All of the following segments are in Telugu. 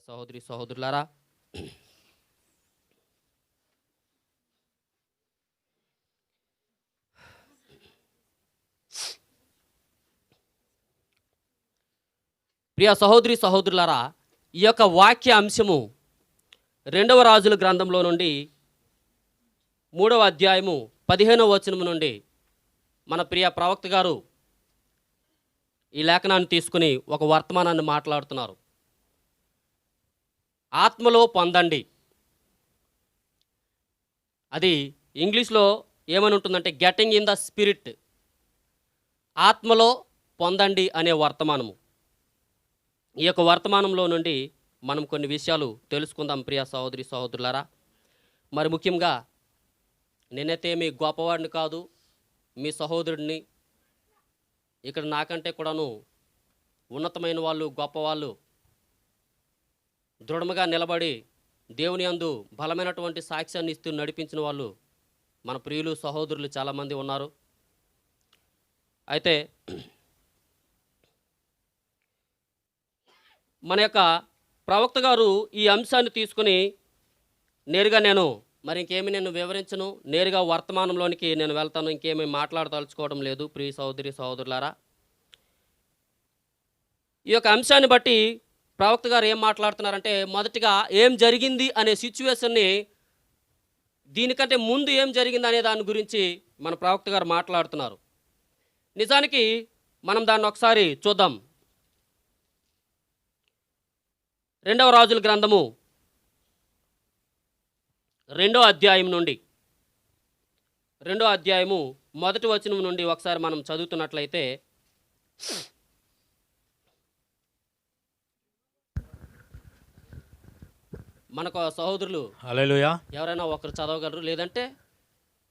సహోదరి సహోదరులారా, ప్రియ సహోదరి సహోదరులారా, ఈ యొక్క వాక్య అంశము 2వ రాజుల గ్రంథంలో నుండి 3వ అధ్యాయము 15వ వచనం నుండి మన ప్రియ ప్రవక్త గారు ఈ లేఖనాన్ని తీసుకుని ఒక వర్తమానాన్ని మాట్లాడుతున్నారు. ఆత్మలో పొందండి. అది ఇంగ్లీష్లో ఏమని ఉంటుందంటే గెటింగ్ ఇన్ ద స్పిరిట్. ఆత్మలో పొందండి అనే వర్తమానము. ఈ యొక్క వర్తమానంలో నుండి మనం కొన్ని విషయాలు తెలుసుకుందాం ప్రియ సహోదరి సహోదరులారా. మరి ముఖ్యంగా నేనైతే మీ గొప్పవాడిని కాదు, మీ సహోదరుడిని. ఇక్కడ నాకంటే కూడాను ఉన్నతమైన వాళ్ళు, గొప్పవాళ్ళు, దృఢముగా నిలబడి దేవుని యందు బలమైనటువంటి సాక్ష్యాన్ని ఇస్తూ నడిపించిన వాళ్ళు మన ప్రియులు సహోదరులు చాలామంది ఉన్నారు. అయితే మన యొక్క ప్రవక్త గారు ఈ అంశాన్ని తీసుకుని నేరుగా నేను వివరించను, నేరుగా వర్తమానంలోనికి నేను వెళ్తాను. ఇంకేమీ మాట్లాడదలుచుకోవడం లేదు ప్రియ సహోదరి సహోదరులారా. ఈ యొక్క అంశాన్ని బట్టి ప్రవక్త గారు ఏం మాట్లాడుతున్నారంటే, మొదటిగా ఏం జరిగింది అనే సిచ్యువేషన్ని, దీనికంటే ముందు ఏం జరిగింది అనే దాని గురించి మన ప్రవక్త గారు మాట్లాడుతున్నారు. నిజానికి మనం దాన్ని ఒకసారి చూద్దాం. 2వ రాజుల గ్రంథము 2వ అధ్యాయం నుండి 2వ అధ్యాయము 1వ వచనం నుండి ఒకసారి మనం చదువుతున్నట్లయితే, మనకు సహోదరులు హల్లెలూయా ఎవరైనా ఒకరు చదవగలరు, లేదంటే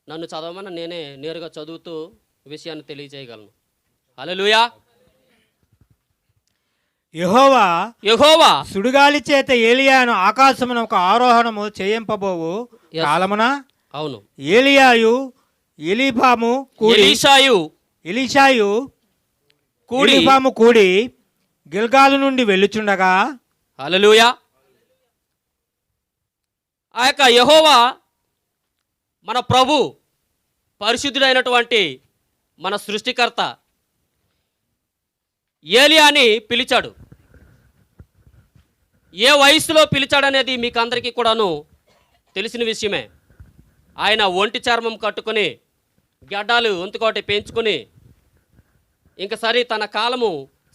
నన్ను చదవమని నేనే నేరుగా చదువుతూ విషయాన్ని తెలియజేయగలను. హల్లెలూయా. యెహోవా సుడిగాలి చేత ఏలియాను ఆకాశమునకు ఆరోహణము చేయింపబోవు కాలమున, అవును, ఏలియాయు ఎలీఫాము కూడి గిల్గాలు నుండి వెళ్ళుచుండగా, హల్లెలూయా, ఆ యొక్క యెహోవా మన ప్రభు, పరిశుద్ధుడైనటువంటి మన సృష్టికర్త ఏలియాని పిలిచాడు. ఏ వయసులో పిలిచాడనేది మీకు అందరికీ కూడాను తెలిసిన విషయమే. ఆయన ఒంటి చర్మం కట్టుకొని గడ్డాలు ఒంతుకోటి పెంచుకొని ఇంక తన కాలము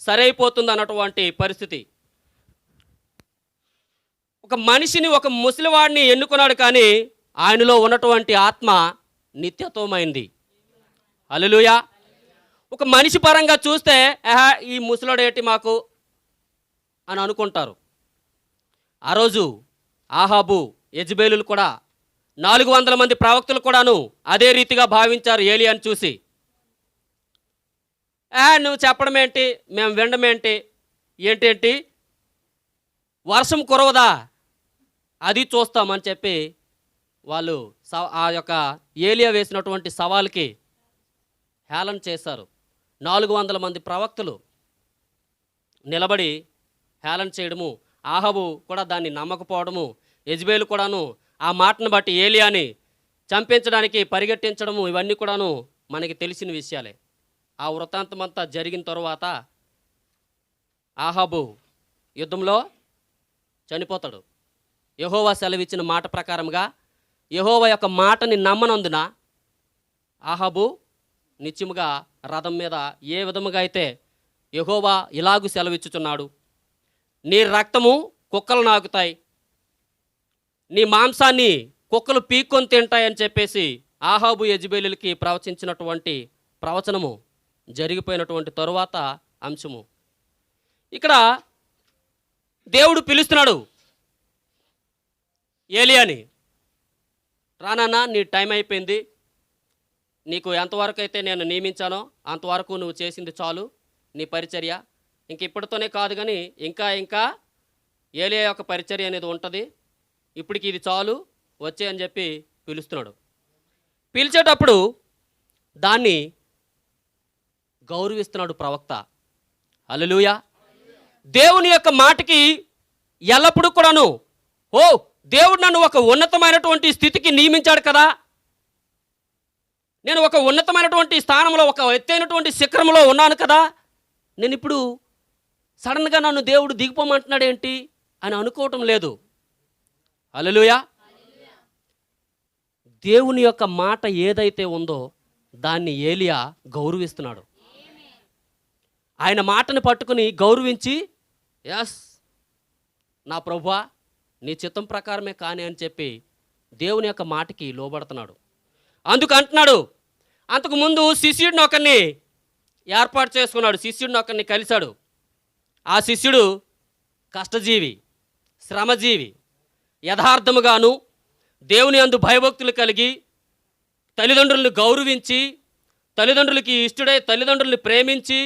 సరైపోతుంది అన్నటువంటి పరిస్థితి. ఒక మనిషిని, ఒక ముసలివాడిని ఎన్నుకున్నాడు, కానీ ఆయనలో ఉన్నటువంటి ఆత్మ నిత్యత్వమైంది. హల్లెలూయా. ఒక మనిషి పరంగా చూస్తే ఈ ముసలోడు ఏంటి మాకు అని అనుకుంటారు. ఆ రోజు ఆహాబు, యెజబేలులు కూడా 400 మంది ప్రవక్తలు కూడాను అదే రీతిగా భావించారు ఏలియాని చూసి. నువ్వు చెప్పడం ఏంటి, మేము వినడం ఏంటి, ఏంటేంటి వర్షం కురవదా అది చూస్తామని చెప్పి వాళ్ళు ఆ యొక్క ఏలియా వేసినటువంటి సవాల్కి హేళన చేశారు. 400 మంది ప్రవక్తలు నిలబడి హేళన చేయడము, ఆహాబు కూడా దాన్ని నమ్మకపోవడము, యెజబేలు కూడాను ఆ మాటను బట్టి ఏలియాని చంపించడానికి పరిగెట్టించడము, ఇవన్నీ కూడాను మనకి తెలిసిన విషయాలే. ఆ వృత్తాంతమంతా జరిగిన తరువాత ఆహాబు యుద్ధంలో చనిపోతాడు. యెహోవా సెలవిచ్చిన మాట ప్రకారంగా యెహోవా యొక్క మాటని నమ్మనందున ఆహాబు నిత్యముగా రథం మీద ఏ విధముగా అయితే యెహోవా ఇలాగు సెలవిచ్చుచున్నాడు, నీ రక్తము కుక్కలు నాకుతాయి, నీ మాంసాన్ని కుక్కలు పీక్కొని తింటాయని చెప్పేసి ఆహాబు యెజబేలులకి ప్రవచించినటువంటి ప్రవచనము జరిగిపోయినటువంటి తరువాత అంశము. ఇక్కడ దేవుడు పిలుస్తున్నాడు ఏలియాని, రానన్నా నీ టైం అయిపోయింది, నీకు ఎంతవరకు అయితే నేను నియమించానో అంతవరకు నువ్వు చేసింది చాలు, నీ పరిచర్య ఇంక ఇప్పటితోనే కాదు, కానీ ఇంకా ఏలియా యొక్క పరిచర్య అనేది ఉంటుంది, ఇప్పటికి ఇది చాలు వచ్చే అని చెప్పి పిలుస్తున్నాడు. పిలిచేటప్పుడు దాన్ని గౌరవిస్తున్నాడు ప్రవక్త. హల్లెలూయా. దేవుని యొక్క మాటకి ఎల్లప్పుడూ కూడాను ఓ దేవుడు నన్ను ఒక ఉన్నతమైనటువంటి స్థితికి నియమించాడు కదా, నేను ఒక ఉన్నతమైనటువంటి స్థానంలో ఒక ఎత్తైనటువంటి శిఖరంలో ఉన్నాను కదా, నేను ఇప్పుడు సడన్గా నన్ను దేవుడు దిగిపోమంటున్నాడేంటి అని అనుకోవటం లేదు. హల్లెలూయా. దేవుని యొక్క మాట ఏదైతే ఉందో దాన్ని ఏలియా గౌరవిస్తున్నాడు. ఆయన మాటని పట్టుకుని గౌరవించి, ఎస్ నా ప్రభువా నీ చిత్తం ప్రకారమే కాని అని చెప్పి దేవుని యొక్క మాటకి లోబడుతున్నాడు. అందుకు అంటున్నాడు, అంతకుముందు శిష్యుడిని ఒకరిని ఏర్పాటు చేసుకున్నాడు, శిష్యుడిని ఒకరిని కలిశాడు. ఆ శిష్యుడు కష్టజీవి, శ్రమజీవి, యథార్థముగాను దేవుని యందు భయభక్తులు కలిగి తల్లిదండ్రులను గౌరవించి తల్లిదండ్రులకి ఇష్టడై తల్లిదండ్రులను ప్రేమించి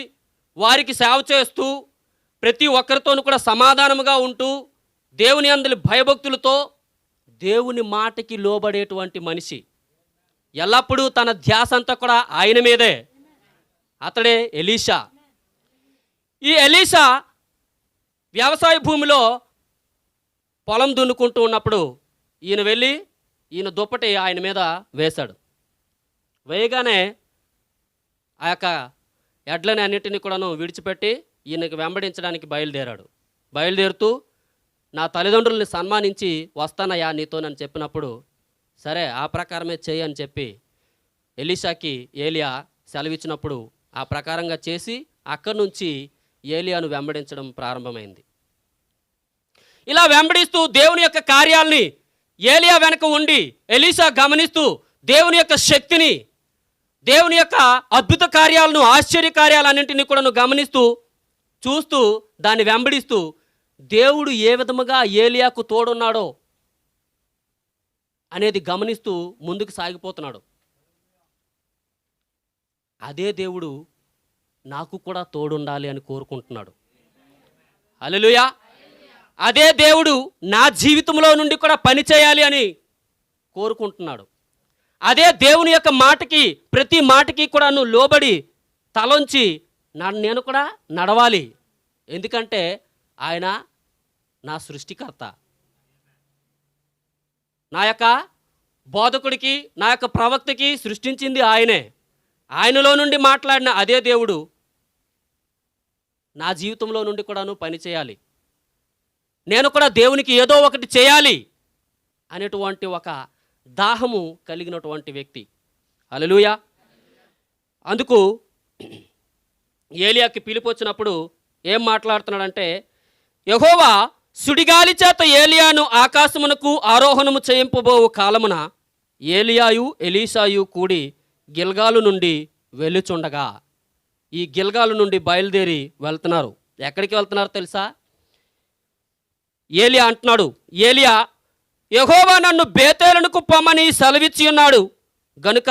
వారికి సేవ చేస్తూ ప్రతి ఒక్కరితోనూ కూడా సమాధానముగా ఉంటూ దేవుని యందు భయభక్తులతో దేవుని మాటకి లోబడేటువంటి మనిషి. ఎల్లప్పుడూ తన ధ్యాస అంతా కూడా ఆయన మీదే. అతడే ఎలీషా. ఈ ఎలీషా వ్యవసాయ భూమిలో పొలం దున్నుకుంటూ ఉన్నప్పుడు ఈయన వెళ్ళి ఈయన దుప్పటి ఆయన మీద వేశాడు. వేయగానే ఆ యొక్క ఎడ్లని అన్నిటినీ కూడాను విడిచిపెట్టి ఈయనకి వెంబడించడానికి బయలుదేరుతూ నా తల్లిదండ్రుల్ని సన్మానించి వస్తానయ్యా నీతోనని చెప్పినప్పుడు సరే ఆ ప్రకారమే చేయి అని చెప్పి ఎలీషాకి ఏలియా సెలవిచ్చినప్పుడు ఆ ప్రకారంగా చేసి అక్కడి నుంచి ఏలియాను వెంబడించడం ప్రారంభమైంది. ఇలా వెంబడిస్తూ దేవుని యొక్క కార్యాలని ఏలియా వెనక ఉండి ఎలీషా గమనిస్తూ దేవుని యొక్క శక్తిని, దేవుని యొక్క అద్భుత కార్యాలను, ఆశ్చర్య కార్యాలన్నింటినీ కూడా గమనిస్తూ చూస్తూ దాన్ని వెంబడిస్తూ దేవుడు ఏ విధముగా ఏలియాకు తోడున్నాడో అనేది గమనిస్తూ ముందుకు సాగిపోతున్నాడు. అదే దేవుడు నాకు కూడా తోడుండాలి అని కోరుకుంటున్నాడు. హల్లెలూయా. అదే దేవుడు నా జీవితంలో నుండి కూడా పని చేయాలి అని కోరుకుంటున్నాడు. అదే దేవుని యొక్క మాటకి, ప్రతి మాటకి కూడా నువ్వు లోబడి తలొంచి నేను కూడా నడవాలి. ఎందుకంటే ఆయన నా సృష్టికర్త. నా యొక్క బోధకుడికి, నా యొక్క ప్రవక్తకి సృష్టించింది ఆయనే. ఆయనలో నుండి మాట్లాడిన అదే దేవుడు నా జీవితంలో నుండి కూడాను పని చేయాలి. నేను కూడా దేవునికి ఏదో ఒకటి చేయాలి అనేటువంటి ఒక దాహము కలిగినటువంటి వ్యక్తి. హల్లెలూయా. అందుకు ఏలియాకి పిలుపు వచ్చినప్పుడు ఏం మాట్లాడుతున్నాడంటే, యెహోవా సుడిగాలి చేత ఏలియాను ఆకాశమునకు ఆరోహణము చేయింపబోవు కాలమున ఏలియాయు ఎలీషాయు కూడి గిల్గాలు నుండి వెళ్ళుచుండగా. ఈ గిల్గాలు నుండి బయలుదేరి వెళ్తున్నారు. ఎక్కడికి వెళ్తున్నారు తెలుసా? ఏలియా అంటున్నాడు, ఏలియా యెహోవా నన్ను బేతేలునకు పొమ్మని సెలవిచ్చి ఉన్నాడు గనుక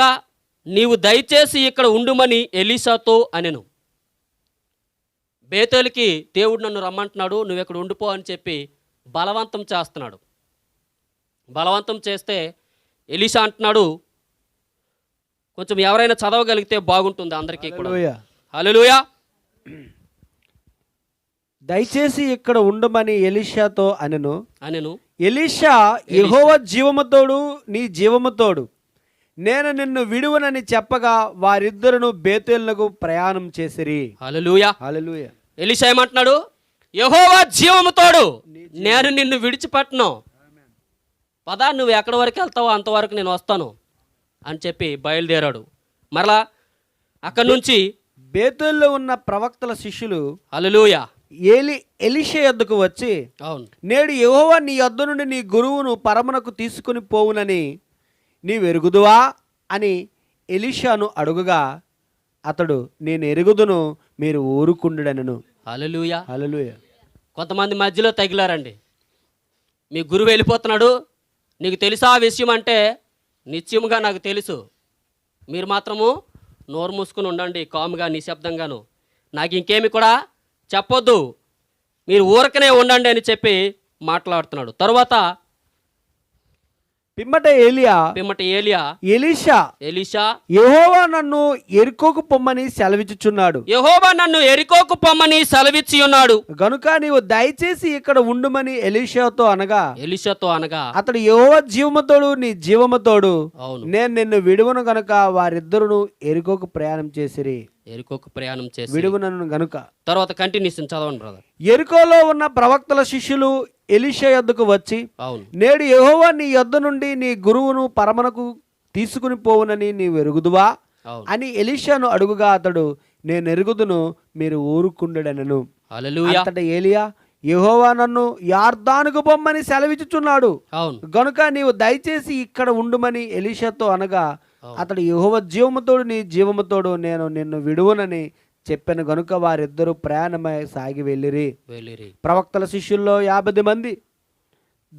నీవు దయచేసి ఇక్కడ ఉండుమని ఎలీషాతో అనెను. బేతేలుకి దేవుడు నన్ను రమ్మంటున్నాడు, నువ్వు ఇక్కడ ఉండిపో అని చెప్పి బలవంతం చేస్తున్నాడు. బలవంతం చేస్తే ఎలీషా అంటున్నాడు, కొంచెం ఎవరైనా చదవగలిగితే బాగుంటుంది అందరికీ కూడా. హల్లెలూయా. దయచేసి ఇక్కడ ఉండమని ఎలీషాతో అనెను. ఎలీషా, ఎలీషా యెహోవా జీవముతోడు నీ జీవముతోడు నేను నిన్ను విడువనని చెప్పగా వారిద్దరును బేతేలునకు ప్రయాణం చేసిరి. హల్లెలూయా. హల్లెలూయా. ఎలీషా ఏమంటున్నాడు? యెహోవా జీవముతోడు నేను నిన్ను విడిచిపెట్టను, పదా నువ్వు ఎక్కడి వరకు వెళ్తావో అంతవరకు నేను వస్తాను అని చెప్పి బయలుదేరాడు. మరలా అక్కడి నుంచి బేతేలులో ఉన్న ప్రవక్తల శిష్యులు హల్లెలూయా ఎలీషా యొద్దకు వచ్చి, అవును, నేడు యెహోవా నీ యొద్ద నుండి నీ గురువును పరమునకు తీసుకుని పోవునని నీవెరుగుదువా అని ఎలీషాను అడుగుగా అతడు, నేను ఎరుగుదును, మీరు ఊరుకుండుడనెను. హల్లెలూయా. హల్లెలూయా. కొంతమంది మధ్యలో తగిలారండి. మీ గురువు వెళ్ళిపోతున్నాడు, నీకు తెలుసా ఆ విషయం అంటే, నిశ్చయముగా నాకు తెలుసు, మీరు మాత్రము నోరు మూసుకుని ఉండండి, కాముగా నిశ్శబ్దంగాను, నాకు ఇంకేమి కూడా చెప్పొద్దు, మీరు ఊరకనే ఉండండి అని చెప్పి మాట్లాడుతున్నాడు. తరువాత పిమ్మట ఏలియా ఎలీషా యెహోవా నన్ను ఎరికోకు పొమ్మని సెలవిచ్చుచున్నాడు. యెహోవా నన్ను ఎరికోకు పొమ్మని సెలవిచ్చి ఉన్నాడు గనుక నీవు దయచేసి ఇక్కడ ఉండుమని ఎలీషాతో అనగా అతడు యెహోవా జీవముతోడు నీ జీవముతోడు అవును నేను నిన్ను విడువను గనుక వారిద్దరును ఎరికోకు ప్రయాణం చేసిరి. విడువనను గనుక తర్వాత కంటిన్యూషన్ చదవండి బ్రదర్. ఎరికోలో ఉన్న ప్రవక్తల శిష్యులు ఎలీషా యొద్దకు వచ్చి అవును నేడు యెహోవా నీ యొద్ద నుండి నీ గురువును పరమనకు తీసుకుని పోవునని నీవు ఎరుగుదువా అవును అని ఎలీషాను అడుగుగా అతడు నేను ఎరుగుదును మీరు ఊరుకుండెనను. హల్లెలూయా. అంతటా ఏలియా యెహోవా నన్ను యార్దానుకు పొమ్మని సెలవిచ్చుచున్నాడు అవును గనుక నీవు దయచేసి ఇక్కడ ఉండుమని ఎలీషాతో అనగా అతడు యెహోవా జీవముతోడు నీ జీవముతోడు నేను నిన్ను విడువనని చెప్పాను గనుక వారిద్దరూ ప్రయాణమై సాగి వెళ్ళిరి. ప్రవక్తల శిష్యుల్లో 50 మంది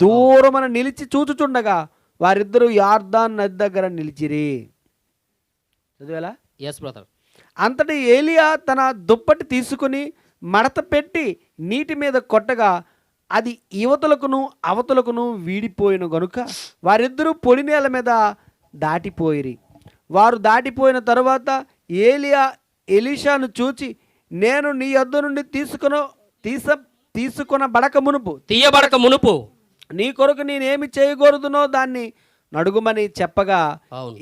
దూరమున నిలిచి చూచుచుండగా వారిద్దరూ యార్దాన్ నది దగ్గర నిలిచిరి. చదివేలా? Yes brother. అంతటి ఏలియా తన దుప్పటి తీసుకుని మడత పెట్టి నీటి మీద కొట్టగా అది యువతలకును అవతలకును వీడిపోయిన గనుక వారిద్దరూ పొడి నేల మీద దాటిపోయిరి. వారు దాటిపోయిన తరువాత ఏలియా ఎలీషాను చూచి నేను నీ యొద్ద నుండి తీయబడక మునుపు నీ కొరకు నేనేమి చేయకూడదునో దాన్ని నడుగుమని చెప్పగా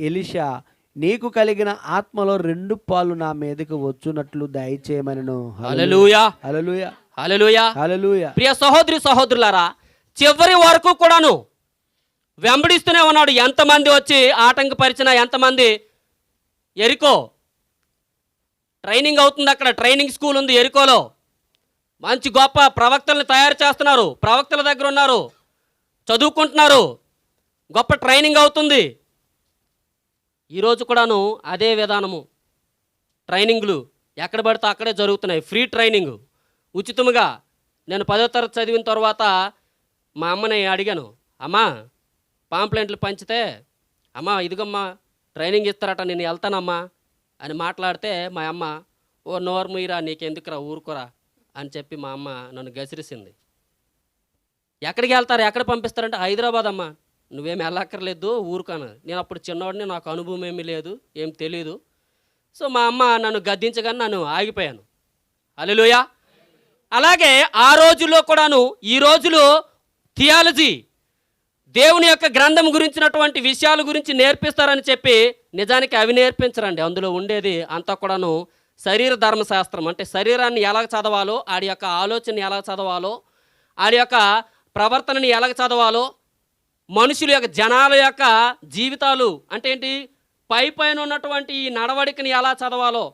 ఎలీషా నీకు కలిగిన ఆత్మలో 2 పాలు నా మీదకు వచ్చునట్లు దయచేయమనెను. హల్లెలూయా హల్లెలూయా హల్లెలూయా హల్లెలూయా. ప్రియ సహోదరులారా, చివరి వరకు కూడాను వెంబడిస్తూనే ఉన్నాడు. ఎంతమంది వచ్చి ఆటంకపరిచినా, ఎంతమంది ఎరికో ట్రైనింగ్ అవుతుంది, అక్కడ ట్రైనింగ్ స్కూల్ ఉంది ఎరికోలో. మంచి గొప్ప ప్రవక్తలను తయారు చేస్తున్నారు, ప్రవక్తల దగ్గర ఉన్నారు, చదువుకుంటున్నారు, గొప్ప ట్రైనింగ్ అవుతుంది. ఈరోజు కూడాను అదే విధానము, ట్రైనింగ్లు ఎక్కడ పడితే అక్కడే జరుగుతున్నాయి. ఫ్రీ ట్రైనింగ్ ఉచితముగా. నేను 10వ తరగతి చదివిన తర్వాత మా అమ్మని అడిగాను, అమ్మా పాంప్లెంట్లు పంచితే అమ్మా ఇదిగమ్మా ట్రైనింగ్ ఇస్తారట, నేను వెళ్తానమ్మా అని మాట్లాడితే మా అమ్మ ఓ నోరు మీరా నీకెందుకురా ఊరుకోరా అని చెప్పి మా అమ్మ నన్ను గసిరిసింది. ఎక్కడికి వెళ్తారు, ఎక్కడ పంపిస్తారంటే హైదరాబాద్ అమ్మా, నువ్వేమి వెళ్ళక్కర్లేదు ఊరుకాను. నేను అప్పుడు చిన్నవాడిని, నాకు అనుభవం ఏమీ లేదు, ఏం తెలీదు. సో మా అమ్మ నన్ను గద్దించగానే నన్ను ఆగిపోయాను. హల్లెలూయా. అలాగే ఆ రోజుల్లో కూడాను ఈ రోజులో థియాలజీ, దేవుని యొక్క గ్రంథం గురించినటువంటి విషయాల గురించి నేర్పిస్తారని చెప్పి నిజానికి అవి నేర్పించరండి. అందులో ఉండేది అంతా కూడాను శరీర ధర్మశాస్త్రం. అంటే శరీరాన్ని ఎలా చదవాలో, ఆడి యొక్క ఆలోచన ఎలా చదవాలో, ఆడి యొక్క ప్రవర్తనని ఎలా చదవాలో, మనుషుల యొక్క జనాల యొక్క జీవితాలు అంటే ఏంటి, పైన ఉన్నటువంటి ఈ నడవడికని ఎలా చదవాలో,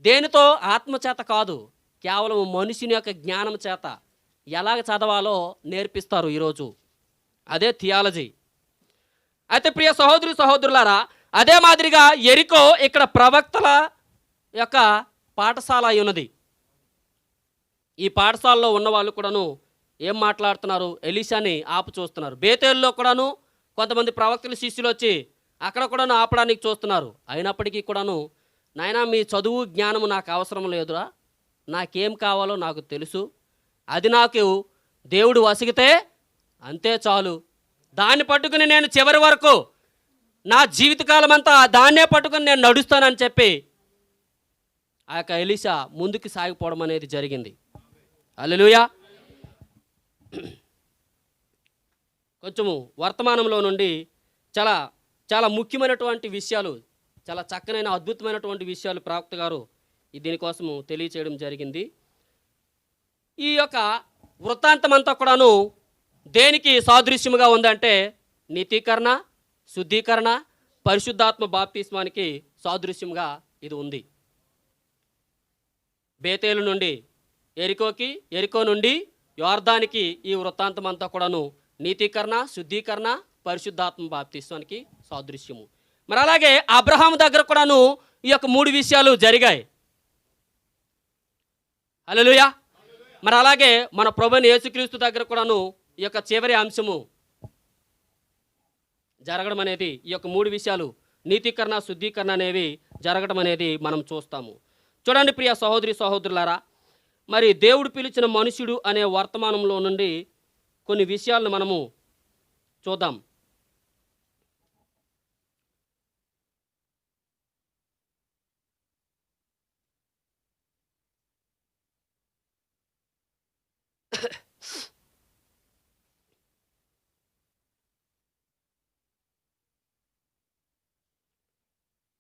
దేనితో ఆత్మచేత కాదు, కేవలం మనుషుని యొక్క జ్ఞానం చేత ఎలాగ చదవాలో నేర్పిస్తారు ఈరోజు. అదే థియాలజీ. అయితే ప్రియ సహోదరులారా, అదే మాదిరిగా ఎరికో ఇక్కడ ప్రవక్తల యొక్క పాఠశాల అయి ఉన్నది. ఈ పాఠశాలలో ఉన్న వాళ్ళు కూడాను ఏం మాట్లాడుతున్నారు, ఎలీషాని ఆపు చూస్తున్నారు. బేతేలులో కూడాను కొంతమంది ప్రవక్తల శిష్యులు వచ్చి అక్కడ కూడాను ఆపడానికి చూస్తున్నారు. అయినప్పటికీ కూడాను నాయనా మీ చదువు జ్ఞానము నాకు అవసరం లేదురా, నాకేం కావాలో నాకు తెలుసు, అది నాకు దేవుడు వసిగితే అంతే చాలు, దాన్ని పట్టుకుని నేను చివరి వరకు నా జీవితకాలం అంతా దాన్నే పట్టుకుని నేను నడుస్తానని చెప్పి ఆ యొక్క ఎలీషా ముందుకు సాగిపోవడం అనేది జరిగింది. హల్లెలూయా. కొంచెము వర్తమానంలో నుండి చాలా చాలా ముఖ్యమైనటువంటి విషయాలు, చాలా చక్కనైన అద్భుతమైనటువంటి విషయాలు ప్రవక్త గారు దీనికోసము తెలియచేయడం జరిగింది. ఈ యొక్క వృత్తాంతం అంతా కూడాను దేనికి సాదృశ్యముగా ఉందంటే నీతీకరణ, శుద్ధీకరణ, పరిశుద్ధాత్మ బాప్తిస్మానికి సాదృశ్యంగా ఇది ఉంది. బేతేలు నుండి ఎరికోకి, ఎరికో నుండి యోర్దానికి ఈ వృత్తాంతం అంతా కూడాను నీతీకరణ, శుద్ధీకరణ, పరిశుద్ధాత్మ బాప్తిస్మానికి సాదృశ్యము. మరి అలాగే అబ్రహాము దగ్గర కూడాను ఈ యొక్క 3 విషయాలు జరిగాయి. హల్లెలూయా. మరి అలాగే మన ప్రభువైన యేసుక్రీస్తు దగ్గర కూడాను ఈ యొక్క చివరి అంశము జరగడం అనేది, ఈ యొక్క 3 విషయాలు నీతీకరణ, శుద్ధీకరణ అనేవి జరగడం అనేది మనం చూస్తాము. చూడండి ప్రియ సహోదరులారా, మరి దేవుడు పిలిచిన మనుషుడు అనే వర్తమానంలో నుండి కొన్ని విషయాలను మనము చూద్దాం.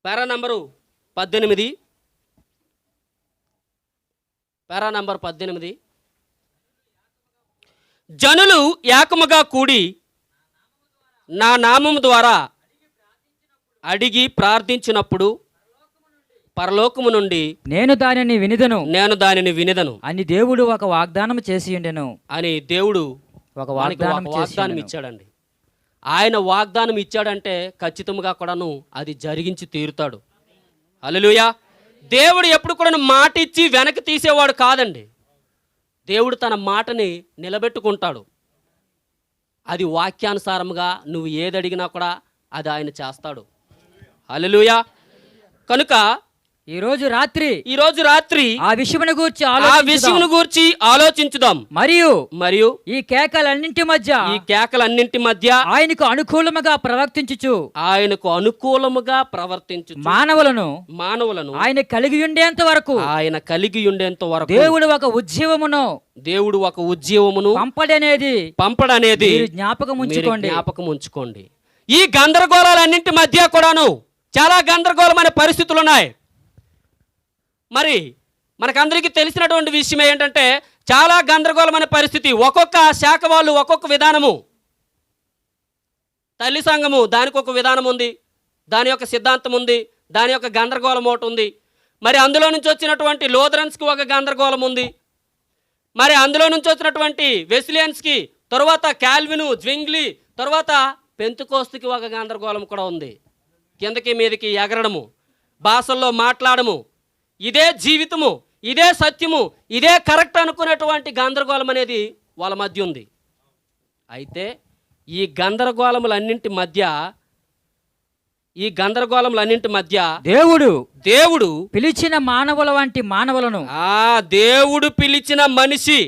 పారా నంబరు 18. పారా నంబర్ 18. జనులు ఏకముగా కూడి నా నామము ద్వారా అడిగి ప్రార్థించినప్పుడు పరలోకము నుండి నేను దానిని వినిదను అని దేవుడు ఒక వాగ్దానం చేసి ఉండెను. అని దేవుడు ఒక మనకి వాగ్దానం ఇచ్చాడండి. ఆయన వాగ్దానం ఇచ్చాడంటే ఖచ్చితంగా కూడాను అది జరిగించి తీరుతాడు. హల్లెలూయా. దేవుడు ఎప్పుడు కూడా మాట ఇచ్చి వెనక్కి తీసేవాడు కాదండి. దేవుడు తన మాటని నిలబెట్టుకుంటాడు. అది వాక్యానుసారంగా నువ్వు ఏది అడిగినా కూడా అది ఆయన చేస్తాడు. హల్లెలూయా. కనుక ఈ రోజు రాత్రి ఆ విషయమును గూర్చి ఆలోచించుదాం. మరియు ఈ కేకలన్నింటి మధ్య ఆయనకు అనుకూలముగా ప్రవర్తించు మానవులను ఆయన కలిగి ఉండేంత వరకు దేవుడు ఒక ఉజ్జీవమును పంపడనేది జ్ఞాపకం ఉంచుకోండి. ఈ గందరగోళాలన్నింటి మధ్య కూడాను చాలా గందరగోళమైన పరిస్థితులు ఉన్నాయి. మరి మనకందరికీ తెలిసినటువంటి విషయం ఏంటంటే చాలా గందరగోళమైన పరిస్థితి. ఒక్కొక్క శాఖ వాళ్ళు ఒక్కొక్క విధానము. తల్లి సంఘము దానికి ఒక విధానం ఉంది, దాని యొక్క సిద్ధాంతం ఉంది, దాని యొక్క గందరగోళం ఒకటి ఉంది. మరి అందులో నుంచి వచ్చినటువంటి లోథరన్స్కి ఒక గందరగోళం ఉంది. మరి అందులో నుంచి వచ్చినటువంటి వెస్లియన్స్కి, తర్వాత కాల్విను, జ్వింగ్లీ, తర్వాత పెంతుకోస్తుకి ఒక గందరగోళం కూడా ఉంది. కిందకి మీదకి ఎగరడము, భాషల్లో మాట్లాడము, ఇదే జీవితము, ఇదే సత్యము, ఇదే కరెక్ట్ అనుకునేటువంటి గందరగోళం అనేది వాళ్ళ మధ్య ఉంది. అయితే ఈ గందరగోళములన్నింటి మధ్య దేవుడు పిలిచిన మానవుల వంటి మానవులను దేవుడు పిలిచిన మనిషి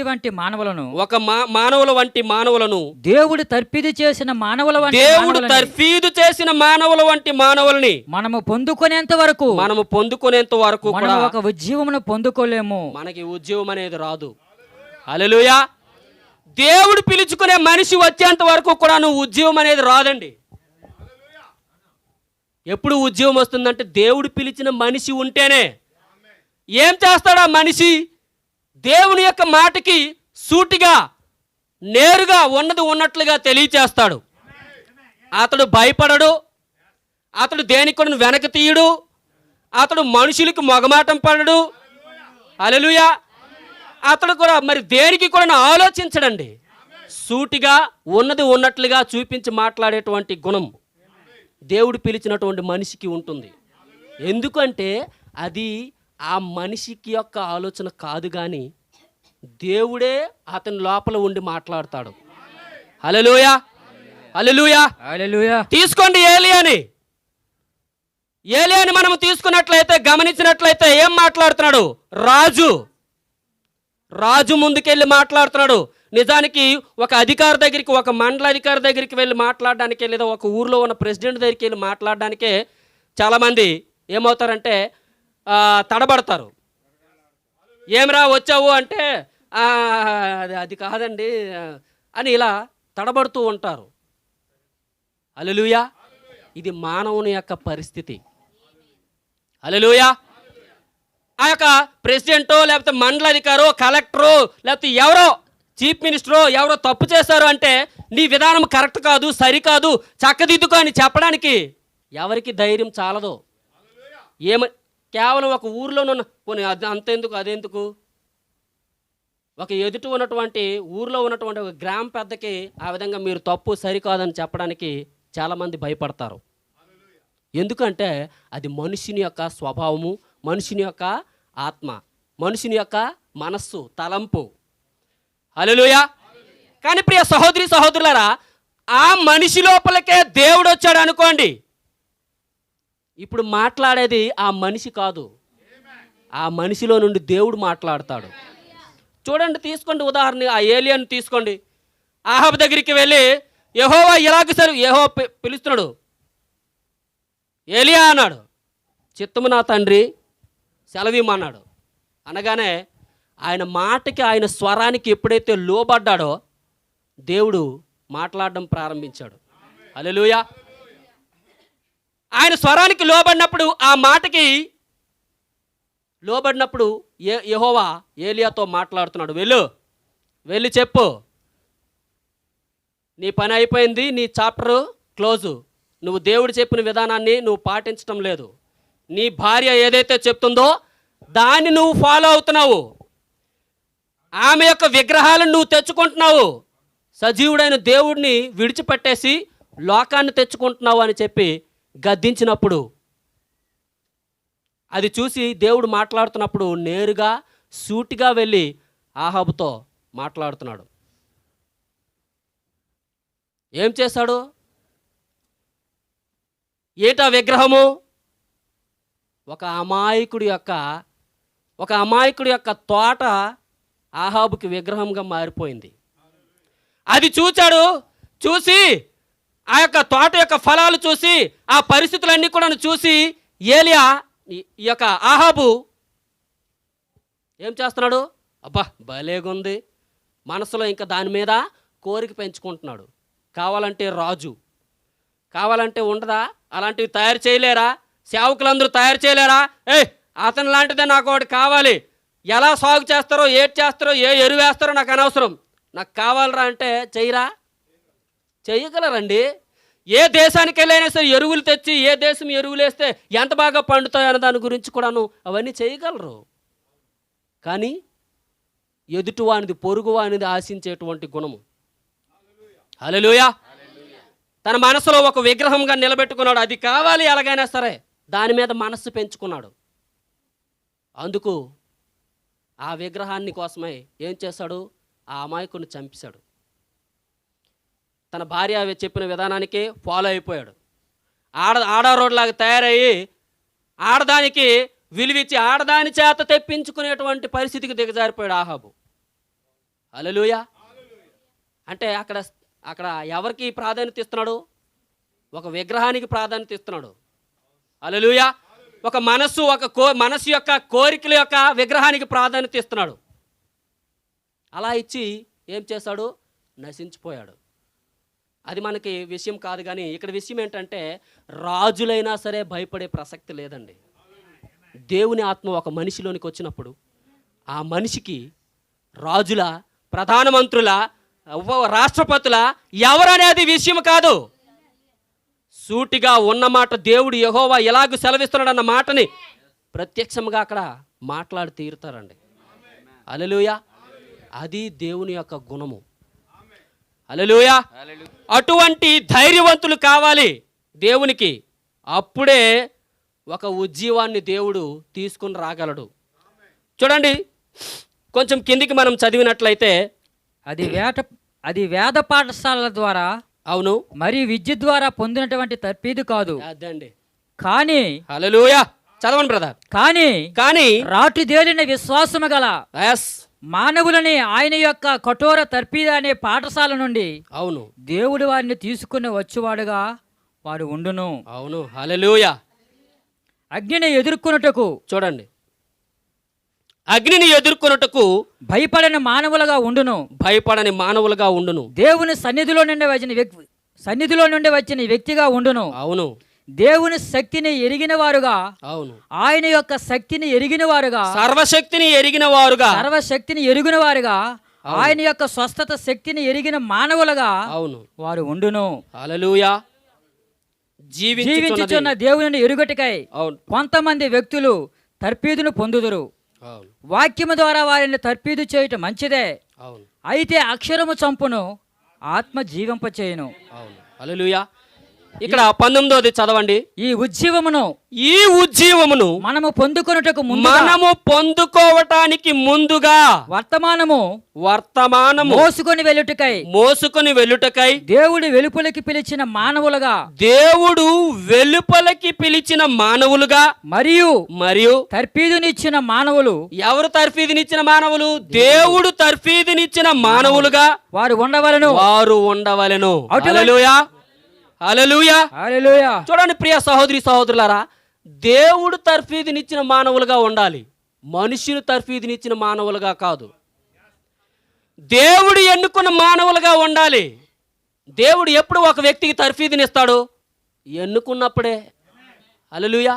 వంటి మానవులను ఒక మానవుల వంటి మానవులను దేవుడు తర్ఫీదు చేసిన మానవుల వంటి మానవులని మనము పొందుకునేంత వరకు కూడా ఒక ఉజ్జీవమును పొందుకోలేము. మనకి ఉద్యోగం అనేది రాదు. హల్లెలూయా. దేవుడు పిలుచుకునే మనిషి వచ్చేంత వరకు కూడా నువ్వు ఉద్యోగం అనేది రాదండి. ఎప్పుడు ఉద్యోగం వస్తుందంటే దేవుడు పిలిచిన మనిషి ఉంటేనే. ఏం చేస్తాడు ఆ మనిషి? దేవుని యొక్క మాటకి సూటిగా నేరుగా ఉన్నది ఉన్నట్లుగా తెలియచేస్తాడు. అతడు భయపడడు, అతడు దేనికి కూడా వెనక తీయడు, అతడు మనుషులకి మొగమాటం పడడు. హల్లెలూయా. అతడు కూడా మరి దేనికి కూడా ఆలోచించడండి. సూటిగా ఉన్నది ఉన్నట్లుగా చూపించి మాట్లాడేటువంటి గుణం దేవుడు పిలిచినటువంటి మనిషికి ఉంటుంది. ఎందుకంటే అది ఆ మనిషికి యొక్క ఆలోచన కాదు, కానీ దేవుడే అతని లోపల ఉండి మాట్లాడతాడు. హల్లెలూయా. హల్లెలూయా. హల్లెలూయా. తీసుకోండి ఏలియాని మనం తీసుకున్నట్లయితే, గమనించినట్లయితే ఏం మాట్లాడుతున్నాడు? రాజు ముందుకెళ్ళి మాట్లాడుతున్నాడు. నిజానికి ఒక అధికారి దగ్గరికి, ఒక మండల అధికారి దగ్గరికి వెళ్ళి మాట్లాడడానికే, లేదా ఒక ఊర్లో ఉన్న ప్రెసిడెంట్ దగ్గరికి వెళ్ళి మాట్లాడడానికే చాలామంది ఏమవుతారంటే తడబడతారు. ఏమిరా వచ్చావు అంటే అది కాదండి అని ఇలా తడబడుతూ ఉంటారు. హల్లెలూయా. ఇది మానవుని యొక్క పరిస్థితి. హల్లెలూయా. ఆ యొక్క ప్రెసిడెంటో, లేకపోతే మండల అధికారో, కలెక్టరో, లేకపోతే ఎవరో చీఫ్ మినిస్టరో ఎవరో తప్పు చేశారు అంటే నీ విధానం కరెక్ట్ కాదు, సరికాదు, చక్కదిద్దుకో అని చెప్పడానికి ఎవరికి ధైర్యం చాలదో. కేవలం ఒక ఊర్లోనున్న పోనీ అంతెందుకు, అదెందుకు, ఒక ఎదుటి ఉన్నటువంటి ఊర్లో ఉన్నటువంటి ఒక గ్రామ పెద్దకి ఆ విధంగా మీరు తప్పు సరికాదని చెప్పడానికి చాలామంది భయపడతారు. ఎందుకంటే అది మనుషుని యొక్క స్వభావము, మనుషుని యొక్క ఆత్మ, మనుషుని యొక్క మనస్సు, తలంపు. హల్లెలూయా. కానీ ప్రియ సహోదరి సహోదరులారా, ఆ మనిషి లోపలికే దేవుడు వచ్చాడు అనుకోండి, ఇప్పుడు మాట్లాడేది ఆ మనిషి కాదు, ఆ మనిషిలో నుండి దేవుడు మాట్లాడతాడు. చూడండి, తీసుకోండి ఉదాహరణ, ఆ ఏలియాను తీసుకోండి. ఆహాబు దగ్గరికి వెళ్ళి యెహోవా ఇలాగ సరి యెహోవా పిలుస్తున్నాడు. ఏలియా అన్నాడు. చిత్తము నా తండ్రి సెలవిమ్మన్నాడు. అనగానే ఆయన మాటకి, ఆయన స్వరానికి ఎప్పుడైతే లోబడ్డాడో దేవుడు మాట్లాడడం ప్రారంభించాడు. హల్లెలూయా. ఆయన స్వరానికి లోబడినప్పుడు, ఆ మాటకి లోబడినప్పుడు యెహోవా ఏలియాతో మాట్లాడుతున్నాడు. వెళ్ళి చెప్పు, నీ పని అయిపోయింది, నీ చాప్టర్ క్లోజు. నువ్వు దేవుడు చెప్పిన విధానాన్ని నువ్వు పాటించటం లేదు. నీ భార్య ఏదైతే చెప్తుందో దాన్ని నువ్వు ఫాలో అవుతున్నావు. ఆమె యొక్క విగ్రహాలను నువ్వు తెచ్చుకుంటున్నావు. సజీవుడైన దేవుడిని విడిచిపెట్టేసి లోకాన్ని తెచ్చుకుంటున్నావు అని చెప్పి గద్దించినప్పుడు, అది చూసి దేవుడు మాట్లాడుతున్నప్పుడు నేరుగా సూటిగా వెళ్ళి ఆహాబుతో మాట్లాడుతున్నాడు. ఏం చేశాడు? ఏటా విగ్రహము? ఒక అమాయకుడి యొక్క తోట ఆహాబుకి విగ్రహంగా మారిపోయింది. అది చూసి ఆ యొక్క తోట యొక్క ఫలాలు చూసి, ఆ పరిస్థితులన్నీ కూడా చూసి ఏలియా ఈ యొక్క ఆహాబు ఏం చేస్తున్నాడు? అబ్బా భలేగుంది, మనసులో ఇంకా దాని మీద కోరిక పెంచుకుంటున్నాడు. కావాలంటే రాజు, కావాలంటే ఉండదా? అలాంటివి తయారు చేయలేరా? సేవకులందరూ తయారు చేయలేరా? అతని లాంటిదే నాకు ఒకటి కావాలి. ఎలా సాగు చేస్తారో, ఏటి చేస్తారో, ఏ ఎరువు వేస్తారో నాకు అనవసరం, నాకు కావాలరా అంటే చేయగలరండి. ఏ దేశానికి వెళ్ళైనా సరే ఎరువులు తెచ్చి, ఏ దేశం ఎరువులు వేస్తే ఎంత బాగా పండుతాయో అన్న దాని గురించి కూడాను అవన్నీ చేయగలరు. కానీ ఎదుటివానిది, పొరుగువానిది ఆశించేటువంటి గుణము. హల్లెలూయా. తన మనసులో ఒక విగ్రహంగా నిలబెట్టుకున్నాడు. అది కావాలి ఎలాగైనా సరే, దాని మీద మనస్సు పెంచుకున్నాడు. అందుకు ఆ విగ్రహాన్ని కోసమై ఏం చేశాడు? ఆ అమాయకుని చంపేశాడు. తన భార్య చెప్పిన విధానానికి ఫాలో అయిపోయాడు. ఆడారోడ్లాగా తయారయ్యి ఆడదానికి విలువిచ్చి ఆడదాని చేత తెప్పించుకునేటువంటి పరిస్థితికి దిగజారిపోయాడు ఆహాబు. హల్లెలూయా. అంటే అక్కడ ఎవరికి ప్రాధాన్యత ఇస్తున్నాడు? ఒక విగ్రహానికి ప్రాధాన్యత ఇస్తున్నాడు. హల్లెలూయా. ఒక మనస్సు యొక్క కోరికల యొక్క విగ్రహానికి ప్రాధాన్యత ఇస్తున్నాడు. అలా ఇచ్చి ఏం చేశాడు? నశించిపోయాడు. అది మనకి విషయం కాదు. కానీ ఇక్కడ విషయం ఏంటంటే, రాజులైనా సరే భయపడే ప్రసక్తి లేదండి. దేవుని ఆత్మ ఒక మనిషిలోనికి వచ్చినప్పుడు ఆ మనిషికి రాజుల, ప్రధానమంత్రుల, రాష్ట్రపతుల ఎవరనేది విషయం కాదు. సూటిగా ఉన్నమాట దేవుడు యెహోవా ఎలాగూ సెలవిస్తున్నాడు అన్న మాటని ప్రత్యక్షంగా అక్కడ మాట్లాడి తీరుతారండి. హల్లెలూయా. అది దేవుని యొక్క గుణము. హల్లెలూయా. అటువంటి ధైర్యవంతులు కావాలి దేవునికి. అప్పుడే ఒక ఉజ్జీవాన్ని దేవుడు తీసుకుని రాగలడు. చూడండి, కొంచెం కిందికి మనం చదివినట్లయితే, అది వేద పాఠశాలల ద్వారా, అవును, మరి విద్య ద్వారా పొందినటువంటి తర్పీదు కాదు. అదండి. కానీ హల్లెలూయా. చదవండి బ్రదర్. కానీ రాటు దేలిన విశ్వాసము గల ఎస్ మానవులని ఆయన యొక్క కఠోర తర్పీదు అనే పాఠశాల నుండి, అవును, దేవుడు వారిని తీసుకుని వచ్చేవాడుగా వారు ఉండును. అవును. హల్లెలూయా. అగ్నిని ఎదుర్కొనుటకు, చూడండి, అగ్నిని ఎదుర్కొనుటకు భయపడని మానవులుగా ఉండును. దేవుని సన్నిధిలో నుండి వచ్చిన వ్యక్తిగా ఉండును. అవును. దేవుని శక్తిని ఎరిగిన వారుగా, అవును, ఆయన యొక్క శక్తిని ఎరిగిన వారుగా, సర్వశక్తిని ఎరిగిన వారుగా, ఆయన యొక్క స్వస్థత శక్తిని ఎరిగిన మానవులుగా, అవును, వారు ఉండును. హల్లెలూయా. జీవించుచున్న దేవుని ఎరుగటికై కొంతమంది వ్యక్తులు తర్పీదును పొందుదురు. వాక్యము ద్వారా వారిని తర్పీదు చేయటం మంచిదే. అయితే అక్షరము చంపును, ఆత్మ జీవింపచేయును. హల్లెలూయా. ఇక్కడ 19ది చదవండి. ఈ ఉజ్జీవమును మనము పొందుకోవటానికి ముందుగా వర్తమానము మోసుకొని వెళ్ళుటకై దేవుడు వెలుపలికి పిలిచిన మానవులుగా మరియు తర్ఫీదునిచ్చిన మానవులు. ఎవరు తర్ఫీదునిచ్చిన మానవులు? దేవుడు తర్ఫీదునిచ్చిన మానవులుగా వారు ఉండవలెను. హల్లెలూయా. హల్లెలూయా. హల్లెలూయా. చూడండి ప్రియ సహోదరి సహోదరులారా, దేవుడు తర్ఫీదునిచ్చిన మానవులుగా ఉండాలి, మనుషులు తర్ఫీదునిచ్చిన మానవులుగా కాదు. దేవుడు ఎన్నుకున్న మానవులుగా ఉండాలి. దేవుడు ఎప్పుడు ఒక వ్యక్తికి తర్ఫీదునిస్తాడు? ఎన్నుకున్నప్పుడే. హల్లెలూయా.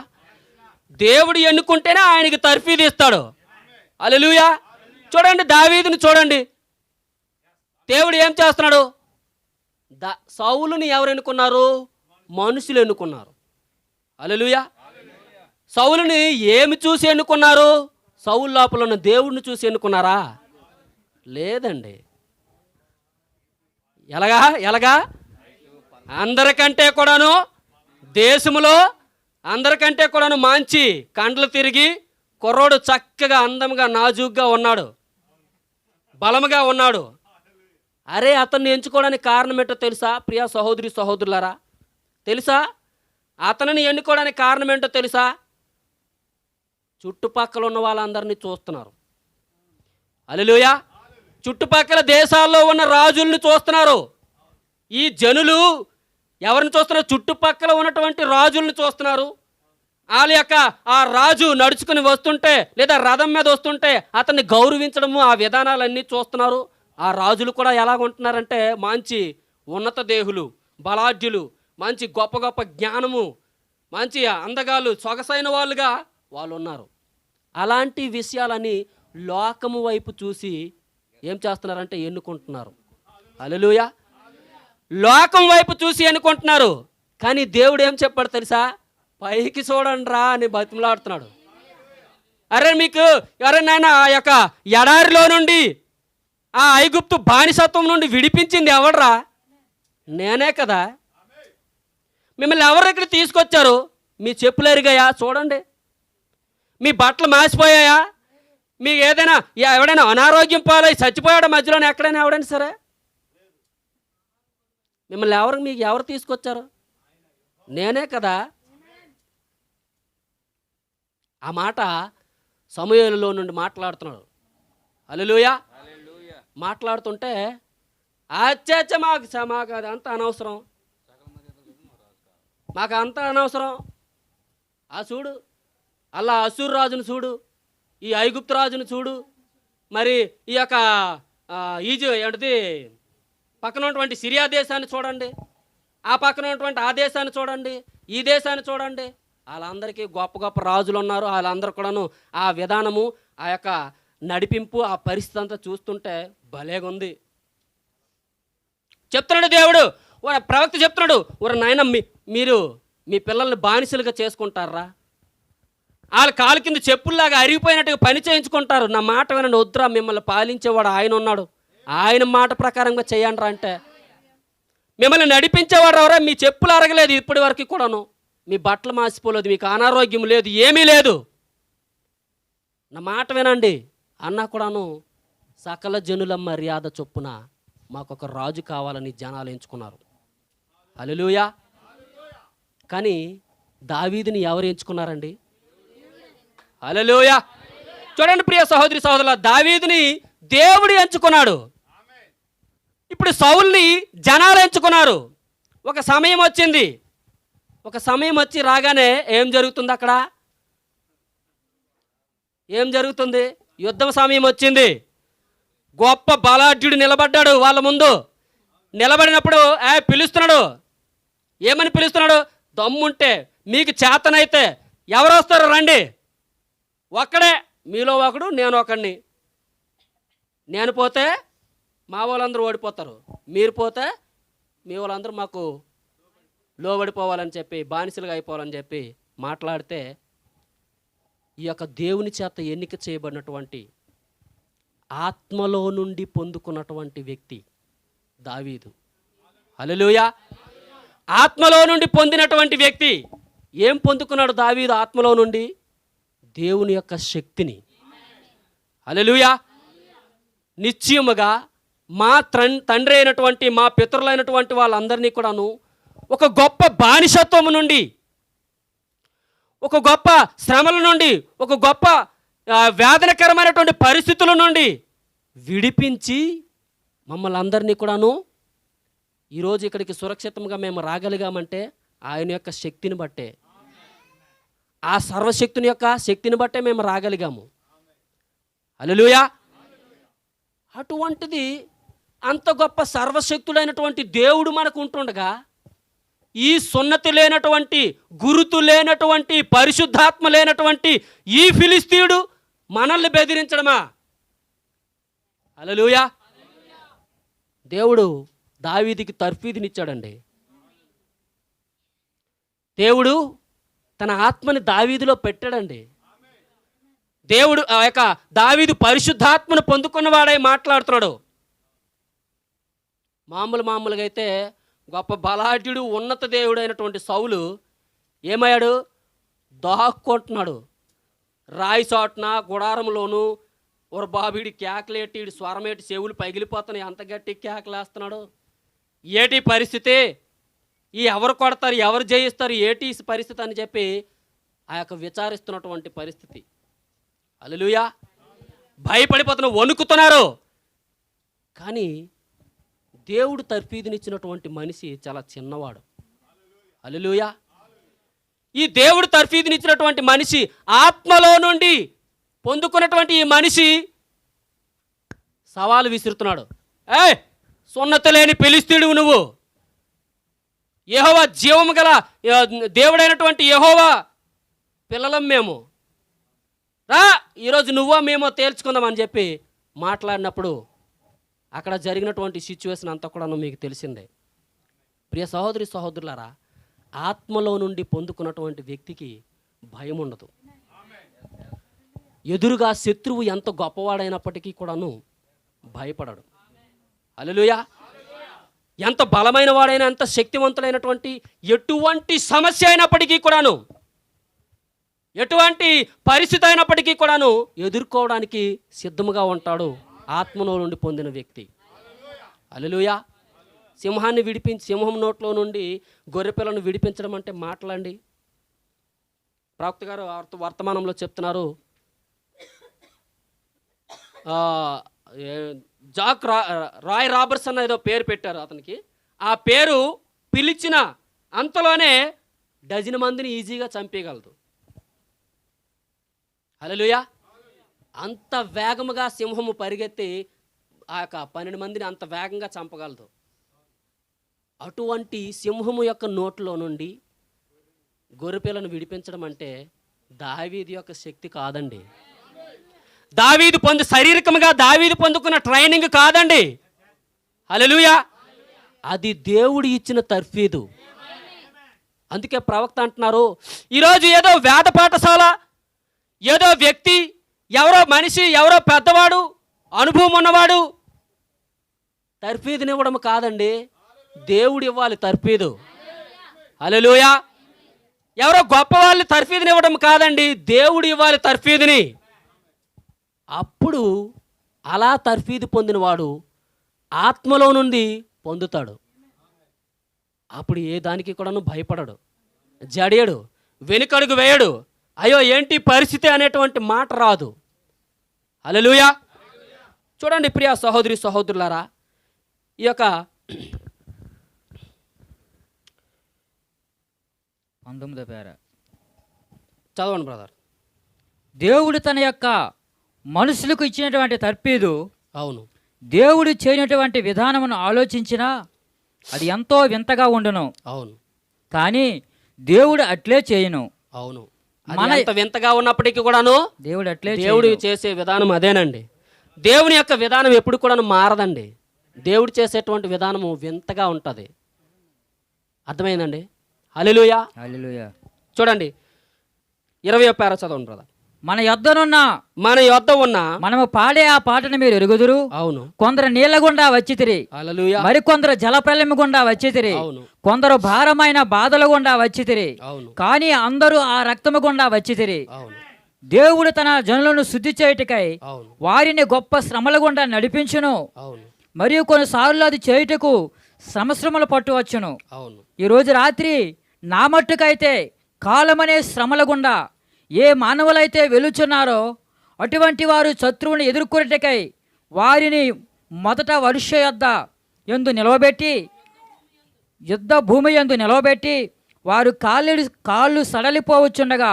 దేవుడు ఎన్నుకుంటేనే ఆయనకి తర్ఫీదు ఇస్తాడు. హల్లెలూయా. చూడండి దావీదుని చూడండి, దేవుడు ఏం చేస్తున్నాడు? సౌలుని ఎవరు ఎన్నుకున్నారు? మనుషులు ఎన్నుకున్నారు. హల్లెలూయా. సౌలుని ఏమి చూసి ఎన్నుకున్నారు? సౌలు లోపల ఉన్న దేవుడిని చూసి ఎన్నుకున్నారా? లేదండి. ఎలాగా అందరికంటే కూడాను దేశంలో అందరికంటే కూడాను మంచి కండ్లు తిరిగి కుర్రోడు చక్కగా అందంగా నాజూగ్గా ఉన్నాడు, బలముగా ఉన్నాడు. అరే అతన్ని ఎంచుకోవడానికి కారణం ఏంటో తెలుసా ప్రియా సహోదరి సహోదరులారా? తెలుసా? అతనిని ఎన్నుకోవడానికి కారణం ఏంటో తెలుసా? చుట్టుపక్కల ఉన్న వాళ్ళందరినీ చూస్తున్నారు. హల్లెలూయా. చుట్టుపక్కల దేశాల్లో ఉన్న రాజుల్ని చూస్తున్నారు. ఈ జనులు ఎవరిని చూస్తున్నారు? చుట్టుపక్కల ఉన్నటువంటి రాజుల్ని చూస్తున్నారు. వాళ్ళ యొక్క ఆ రాజు నడుచుకుని వస్తుంటే లేదా రథం మీద వస్తుంటే అతన్ని గౌరవించడము, ఆ విధానాలన్నీ చూస్తున్నారు. ఆ రాజులు కూడా ఎలాగ ఉంటున్నారంటే మంచి ఉన్నత దేహులు, బలాఢ్యులు, మంచి గొప్ప గొప్ప జ్ఞానము, మంచి అందగాళ్ళు, సొగసైన వాళ్ళుగా వాళ్ళు ఉన్నారు. అలాంటి విషయాలని లోకము వైపు చూసి ఏం చేస్తున్నారంటే ఎన్నుకుంటున్నారు. హల్లెలూయా. లోకం వైపు చూసి ఎన్నుకుంటున్నారు. కానీ దేవుడు ఏం చెప్పాడు తెలుసా? పైకి చూడండి రా అని బతిమలాడుతున్నాడు. అరే మీకు ఎవరైనా ఆ యొక్క ఎడారిలో నుండి, ఆ ఐగుప్తు బానిసత్వం నుండి విడిపించింది ఎవడరా? నేనే కదా. మిమ్మల్ని ఎవరు ఇక్కడ తీసుకొచ్చారు? మీ చెప్పులు ఎరిగాయా? చూడండి. మీ బట్టలు మాసిపోయాయా? మీకు ఏదైనా ఎవడైనా అనారోగ్యం పాలై చచ్చిపోయాడు మధ్యలోనే ఎక్కడైనా ఎవడైనా సరే? మిమ్మల్ని మీకు ఎవరు తీసుకొచ్చారు? నేనే కదా. ఆ మాట సమూయేలులో నుండి మాట్లాడుతున్నాడు. హల్లెలూయా. మాట్లాడుతుంటే అచ్చచ్చ మాకు అదంతా అనవసరం, మాకు అంతా అనవసరం. ఆ చూడు, అలా అసూరు రాజును చూడు, ఈ ఐగుప్తు రాజును చూడు, మరి ఈ యొక్క ఏంటిది పక్కన ఉన్నటువంటి సిరియా దేశాన్ని చూడండి, ఆ పక్కన ఉన్నటువంటి ఆ దేశాన్ని చూడండి, ఈ దేశాన్ని చూడండి. వాళ్ళందరికీ గొప్ప గొప్ప రాజులు ఉన్నారు. వాళ్ళందరూ కూడాను ఆ విధానము, ఆ యొక్క నడిపింపు, ఆ పరిస్థితి అంతా చూస్తుంటే భలేగా ఉంది. చెప్తున్నాడు దేవుడు, ప్రవక్త చెప్తున్నాడు, నాయన మీరు మీ పిల్లల్ని బానిసలుగా చేసుకుంటారా? వాళ్ళ కాలు కింద చెప్పుల్లాగా అరిగిపోయినట్టుగా పని చేయించుకుంటారు. నా మాట వినండి, వద్దురా, మిమ్మల్ని పాలించేవాడు ఆయన ఉన్నాడు, ఆయన మాట ప్రకారంగా చేయండి అంటే. మిమ్మల్ని నడిపించేవాడు ఎవరా? మీ చెప్పులు అరగలేదు ఇప్పటి వరకు కూడాను, మీ బట్టలు మాసిపోలేదు, మీకు అనారోగ్యం లేదు, ఏమీ లేదు. నా మాట వినండి అన్నా కూడాను సకల జనుల మర్యాద చొప్పున మాకొక రాజు కావాలని జనాలు ఎంచుకున్నారు. హల్లెలూయా. కానీ దావీదుని ఎవరు ఎంచుకున్నారండి? హల్లెలూయా. చూడండి ప్రియ సహోదరి సహోదరుల, దావీదుని దేవుడు ఎంచుకున్నాడు. ఇప్పుడు సౌల్ని జనాలు ఎంచుకున్నారు. ఒక సమయం వచ్చింది, ఒక సమయం వచ్చి రాగానే ఏం జరుగుతుంది? అక్కడ ఏం జరుగుతుంది? యుద్ధం సమయం వచ్చింది. గొప్ప బలాఢ్యుడు నిలబడ్డాడు వాళ్ళ ముందు. నిలబడినప్పుడు పిలుస్తున్నాడు. ఏమని పిలుస్తున్నాడు? దమ్ముంటే మీకు చేతనైతే ఎవరు వస్తారు రండి, ఒక్కడే, మీలో ఒకడు నేను ఒకడిని. నేను పోతే మా వాళ్ళందరూ ఓడిపోతారు, మీరు పోతే మీ వాళ్ళందరూ మాకు లోబడిపోవాలని చెప్పి, బానిసలుగా అయిపోవాలని చెప్పి మాట్లాడితే, ఈ యొక్క దేవుని చేత ఎన్నిక చేయబడినటువంటి ఆత్మలో నుండి పొందుకున్నటువంటి వ్యక్తి దావీదు. హల్లెలూయా. ఆత్మలో నుండి పొందినటువంటి వ్యక్తి ఏం పొందుకున్నాడు దావీదు? ఆత్మలో నుండి దేవుని యొక్క శక్తిని. హల్లెలూయా. నిశ్చయముగా మా తండ్రి అయినటువంటి, మా పితరులైనటువంటి వాళ్ళందరినీ కూడాను ఒక గొప్ప బానిసత్వము నుండి, ఒక గొప్ప శ్రమల నుండి, ఒక గొప్ప వేదనకరమైనటువంటి పరిస్థితుల నుండి విడిపించి మమ్మల్ని అందరినీ కూడాను ఈరోజు ఇక్కడికి సురక్షితంగా మేము రాగలిగామంటే ఆయన యొక్క శక్తిని బట్టే, ఆ సర్వశక్తుని యొక్క శక్తిని బట్టే మేము రాగలిగాము. హల్లెలూయా. అటువంటిది అంత గొప్ప సర్వశక్తుడైనటువంటి దేవుడు మనకు ఉంటుండగా ఈ సున్నతి లేనటువంటి, గురుతు లేనటువంటి, పరిశుద్ధాత్మ లేనటువంటి ఈ ఫిలిస్తీయుడు మనల్ని బెదిరించడమా? హల్లెలూయా. దేవుడు దావీదుకి తర్ఫీదునిచ్చాడండి. దేవుడు తన ఆత్మని దావీదులో పెట్టాడండి. దేవుడు ఆ యొక్క దావీదు పరిశుద్ధాత్మను పొందుకున్నవాడై మాట్లాడుతున్నాడు. మామూలుగా అయితే గొప్ప బలాఢ్యుడు, ఉన్నత దేవుడు అయినటువంటి సౌలు ఏమయ్యాడు? దాక్కుంటున్నాడు. రాయి చాటున, గుడారంలోను ఒక బాబీడి కేకలేటి, స్వరమేటి, చెవులు పగిలిపోతున్నాయి, అంత గట్టి కేకలేస్తున్నాడు. ఏటి పరిస్థితి? ఈ ఎవరు కొడతారు, ఎవరు జయిస్తారు, ఏటి పరిస్థితి అని చెప్పి ఆ యొక్క విచారిస్తున్నటువంటి పరిస్థితి. హల్లెలూయా. భయపడిపోతున్నారు, వణుకుతున్నారు. కానీ దేవుడు తర్ఫీదునిచ్చినటువంటి మనిషి చాలా చిన్నవాడు. హల్లెలూయా. ఈ దేవుడు తర్ఫీదునిచ్చినటువంటి మనిషి, ఆత్మలో నుండి పొందుకున్నటువంటి ఈ మనిషి సవాలు విసురుతున్నాడు. సున్నత లేని ఫిలిస్తీయుడు నువ్వు, యెహోవా జీవము గల దేవుడైనటువంటి యెహోవా పిల్లలం మేము, రా ఈరోజు నువ్వో మేమో తేల్చుకుందామని చెప్పి మాట్లాడినప్పుడు అక్కడ జరిగినటువంటి సిచ్యువేషన్ అంతా కూడా మీకు తెలిసిందే. ప్రియ సహోదరి సహోదరులారా, ఆత్మలో నుండి పొందుకున్నటువంటి వ్యక్తికి భయం ఉండదు. ఎదురుగా శత్రువు ఎంత గొప్పవాడైనప్పటికీ కూడాను భయపడడు. హల్లెలూయా. ఎంత బలమైన వాడైనా, ఎంత శక్తివంతుడైనటువంటి ఎటువంటి సమస్య అయినప్పటికీ కూడాను, ఎటువంటి పరిస్థితి అయినప్పటికీ కూడాను ఎదుర్కోవడానికి సిద్ధముగా ఉంటాడు ఆత్మలో నుండి పొందిన వ్యక్తి. హల్లెలూయా. సింహాన్ని విడిపించి, సింహం నోట్లో నుండి గొర్రెపిల్లను విడిపించడం అంటే మాటలండి. ప్రవక్త గారు వర్తమానంలో చెప్తున్నారు, జాక్ రాయ్ రాబర్ట్సన్ ఏదో పేరు పెట్టారు అతనికి. ఆ పేరు పిలిచిన అంతలోనే డజన్ మందిని ఈజీగా చంపేయగలదు. హల్లెలూయా. అంత వేగముగా సింహము పరిగెత్తి ఆ యొక్క 12 మందిని అంత వేగంగా చంపగలదు. అటువంటి సింహము యొక్క నోట్లో నుండి గొర్రెపిల్లను విడిపించడం అంటే దావీదు యొక్క శక్తి కాదండి. దావీదు శారీరకంగా దావీదు పొందుకున్న ట్రైనింగ్ కాదండి. హల్లెలూయా. అది దేవుడు ఇచ్చిన తర్ఫీదు. అందుకే ప్రవక్త అంటున్నారు, ఈరోజు ఏదో వేద పాఠశాల, ఏదో వ్యక్తి, ఎవరో మనిషి, ఎవరో పెద్దవాడు, అనుభవం ఉన్నవాడు తర్ఫీదునివ్వడం కాదండి, దేవుడు ఇవ్వాలి తర్ఫీదు. హల్లెలూయా. ఎవరో గొప్ప వాళ్ళు తర్ఫీదునివ్వడం కాదండి, దేవుడు ఇవ్వాలి తర్ఫీదుని. అప్పుడు అలా తర్ఫీదు పొందినవాడు ఆత్మలో నుండి పొందుతాడు. అప్పుడు ఏ దానికి కూడాను భయపడడు, జడియడు, వెనుకడుగు వేయడు. అయ్యో ఏంటి పరిస్థితి అనేటువంటి మాట రాదు. హల్లెలూయా. చూడండి ప్రియ సహోదరి సహోదరులారా, ఈ యొక్క 19వ పేర చదవండి బ్రదర్. దేవుడు తన యొక్క మనుషులకు ఇచ్చినటువంటి తర్ఫీదు, అవును, దేవుడు చేయనటువంటి విధానమును ఆలోచించినా అది ఎంతో వింతగా ఉండును. అవును, కానీ దేవుడు అట్లే చేయను. అవును. ఎంత వింతగా ఉన్నప్పటికీ కూడాను దేవుడు చేసే విధానం అదేనండి. దేవుని యొక్క విధానం ఎప్పుడు కూడా మారదండి. దేవుడు చేసేటువంటి విధానము వింతగా ఉంటుంది. అర్థమైందండి. హల్లెలూయా. హల్లెలూయా. చూడండి 20వ పేర చదవండి బ్రదర్. మన యొద్ద ఉన్న మనము పాడే ఆ పాటను మీరు ఎరుగుదురు. అవును. కొందరు నీళ్ల గుండా వచ్చితిరి, హల్లెలూయా. మరికొందరు జలప్రలయము గుండా వచ్చితిరి, అవును. కొందరు భారమైన బాధల గుండా వచ్చితిరి, అవును. కానీ అందరూ ఆ రక్తము గుండా వచ్చితిరి. అవును. దేవుడు తన జనులను శుద్ధి చేయుటకై అవును. వారిని గొప్ప శ్రమల గుండా నడిపించును. అవును. మరియు కొన్నిసార్లు అది చేయుటకు శ్రమలు పట్టువచ్చును. అవును. ఈరోజు రాత్రి నా మట్టుకైతే కాలమనే శ్రమల గుండా ఏ మానవులైతే వెలుచున్నారో అటువంటి వారు శత్రువుని ఎదుర్కొనేటకై వారిని మొదట వర్ష యందు నిలవబెట్టి, యుద్ధ భూమి యందు నిలవబెట్టి, వారు కాళ్ళు సడలిపోవచ్చుండగా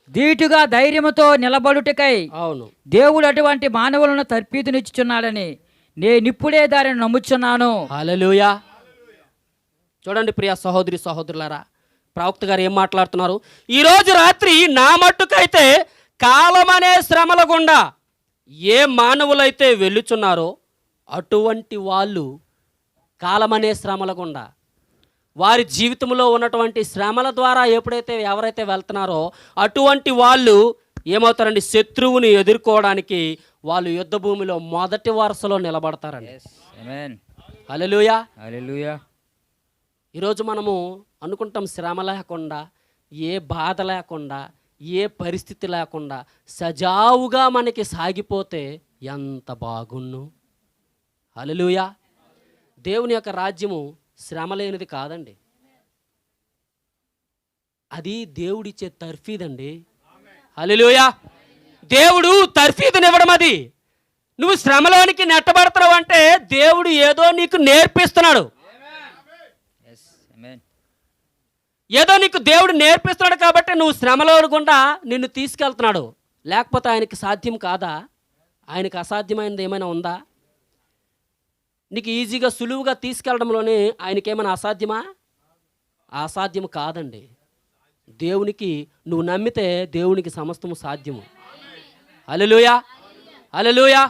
ధీటుగా ధైర్యముతో నిలబడుటకై అవును దేవుడు అటువంటి మానవులను తర్ఫీదునిచ్చుచున్నాడని నేనిప్పుడే దానిని నమ్ముచున్నాను. హల్లెలూయా. చూడండి ప్రియ సహోదరి సహోదరులారా, ప్రవక్త గారు ఏం మాట్లాడుతున్నారు? ఈరోజు రాత్రి నా మట్టుకైతే కాలమనే శ్రమల గుండా ఏ మానవులైతే వెళ్ళుచున్నారో అటువంటి వాళ్ళు కాలమనే శ్రమల గుండా వారి జీవితంలో ఉన్నటువంటి శ్రమల ద్వారా ఎప్పుడైతే ఎవరైతే వెళ్తున్నారో అటువంటి వాళ్ళు ఏమవుతారండి? శత్రువుని ఎదుర్కోవడానికి వాళ్ళు యుద్ధ భూమిలో మొదటి వరుసలో నిలబడతారండి. హల్లెలూయా, హల్లెలూయా. ఈరోజు మనము అనుకుంటాం శ్రమ లేకుండా, ఏ బాధ లేకుండా, ఏ పరిస్థితి లేకుండా సజావుగా మనకి సాగిపోతే ఎంత బాగున్ను. హల్లెలూయా. దేవుని యొక్క రాజ్యము శ్రమ లేనిది కాదండి, అది దేవుడిచ్చే తర్ఫీదండి. హల్లెలూయా. దేవుడు తర్ఫీదునివ్వడం, అది నువ్వు శ్రమలోనికి నెట్టబడతావు అంటే దేవుడు ఏదో నీకు నేర్పిస్తున్నాడు. ఏదో నీకు దేవుడు నేర్పిస్తున్నాడు కాబట్టి నువ్వు శ్రమలో గుండా నిన్ను తీసుకెళ్తున్నాడు. లేకపోతే ఆయనకి సాధ్యం కాదా? ఆయనకి అసాధ్యమైనది ఏమైనా ఉందా? నీకు ఈజీగా సులువుగా తీసుకెళ్ళడంలోనే ఆయనకి ఏమైనా అసాధ్యమా? అసాధ్యం కాదండి. దేవునికి నువ్వు నమ్మితే దేవునికి సమస్తము సాధ్యము. హల్లెలూయా, హల్లెలూయా.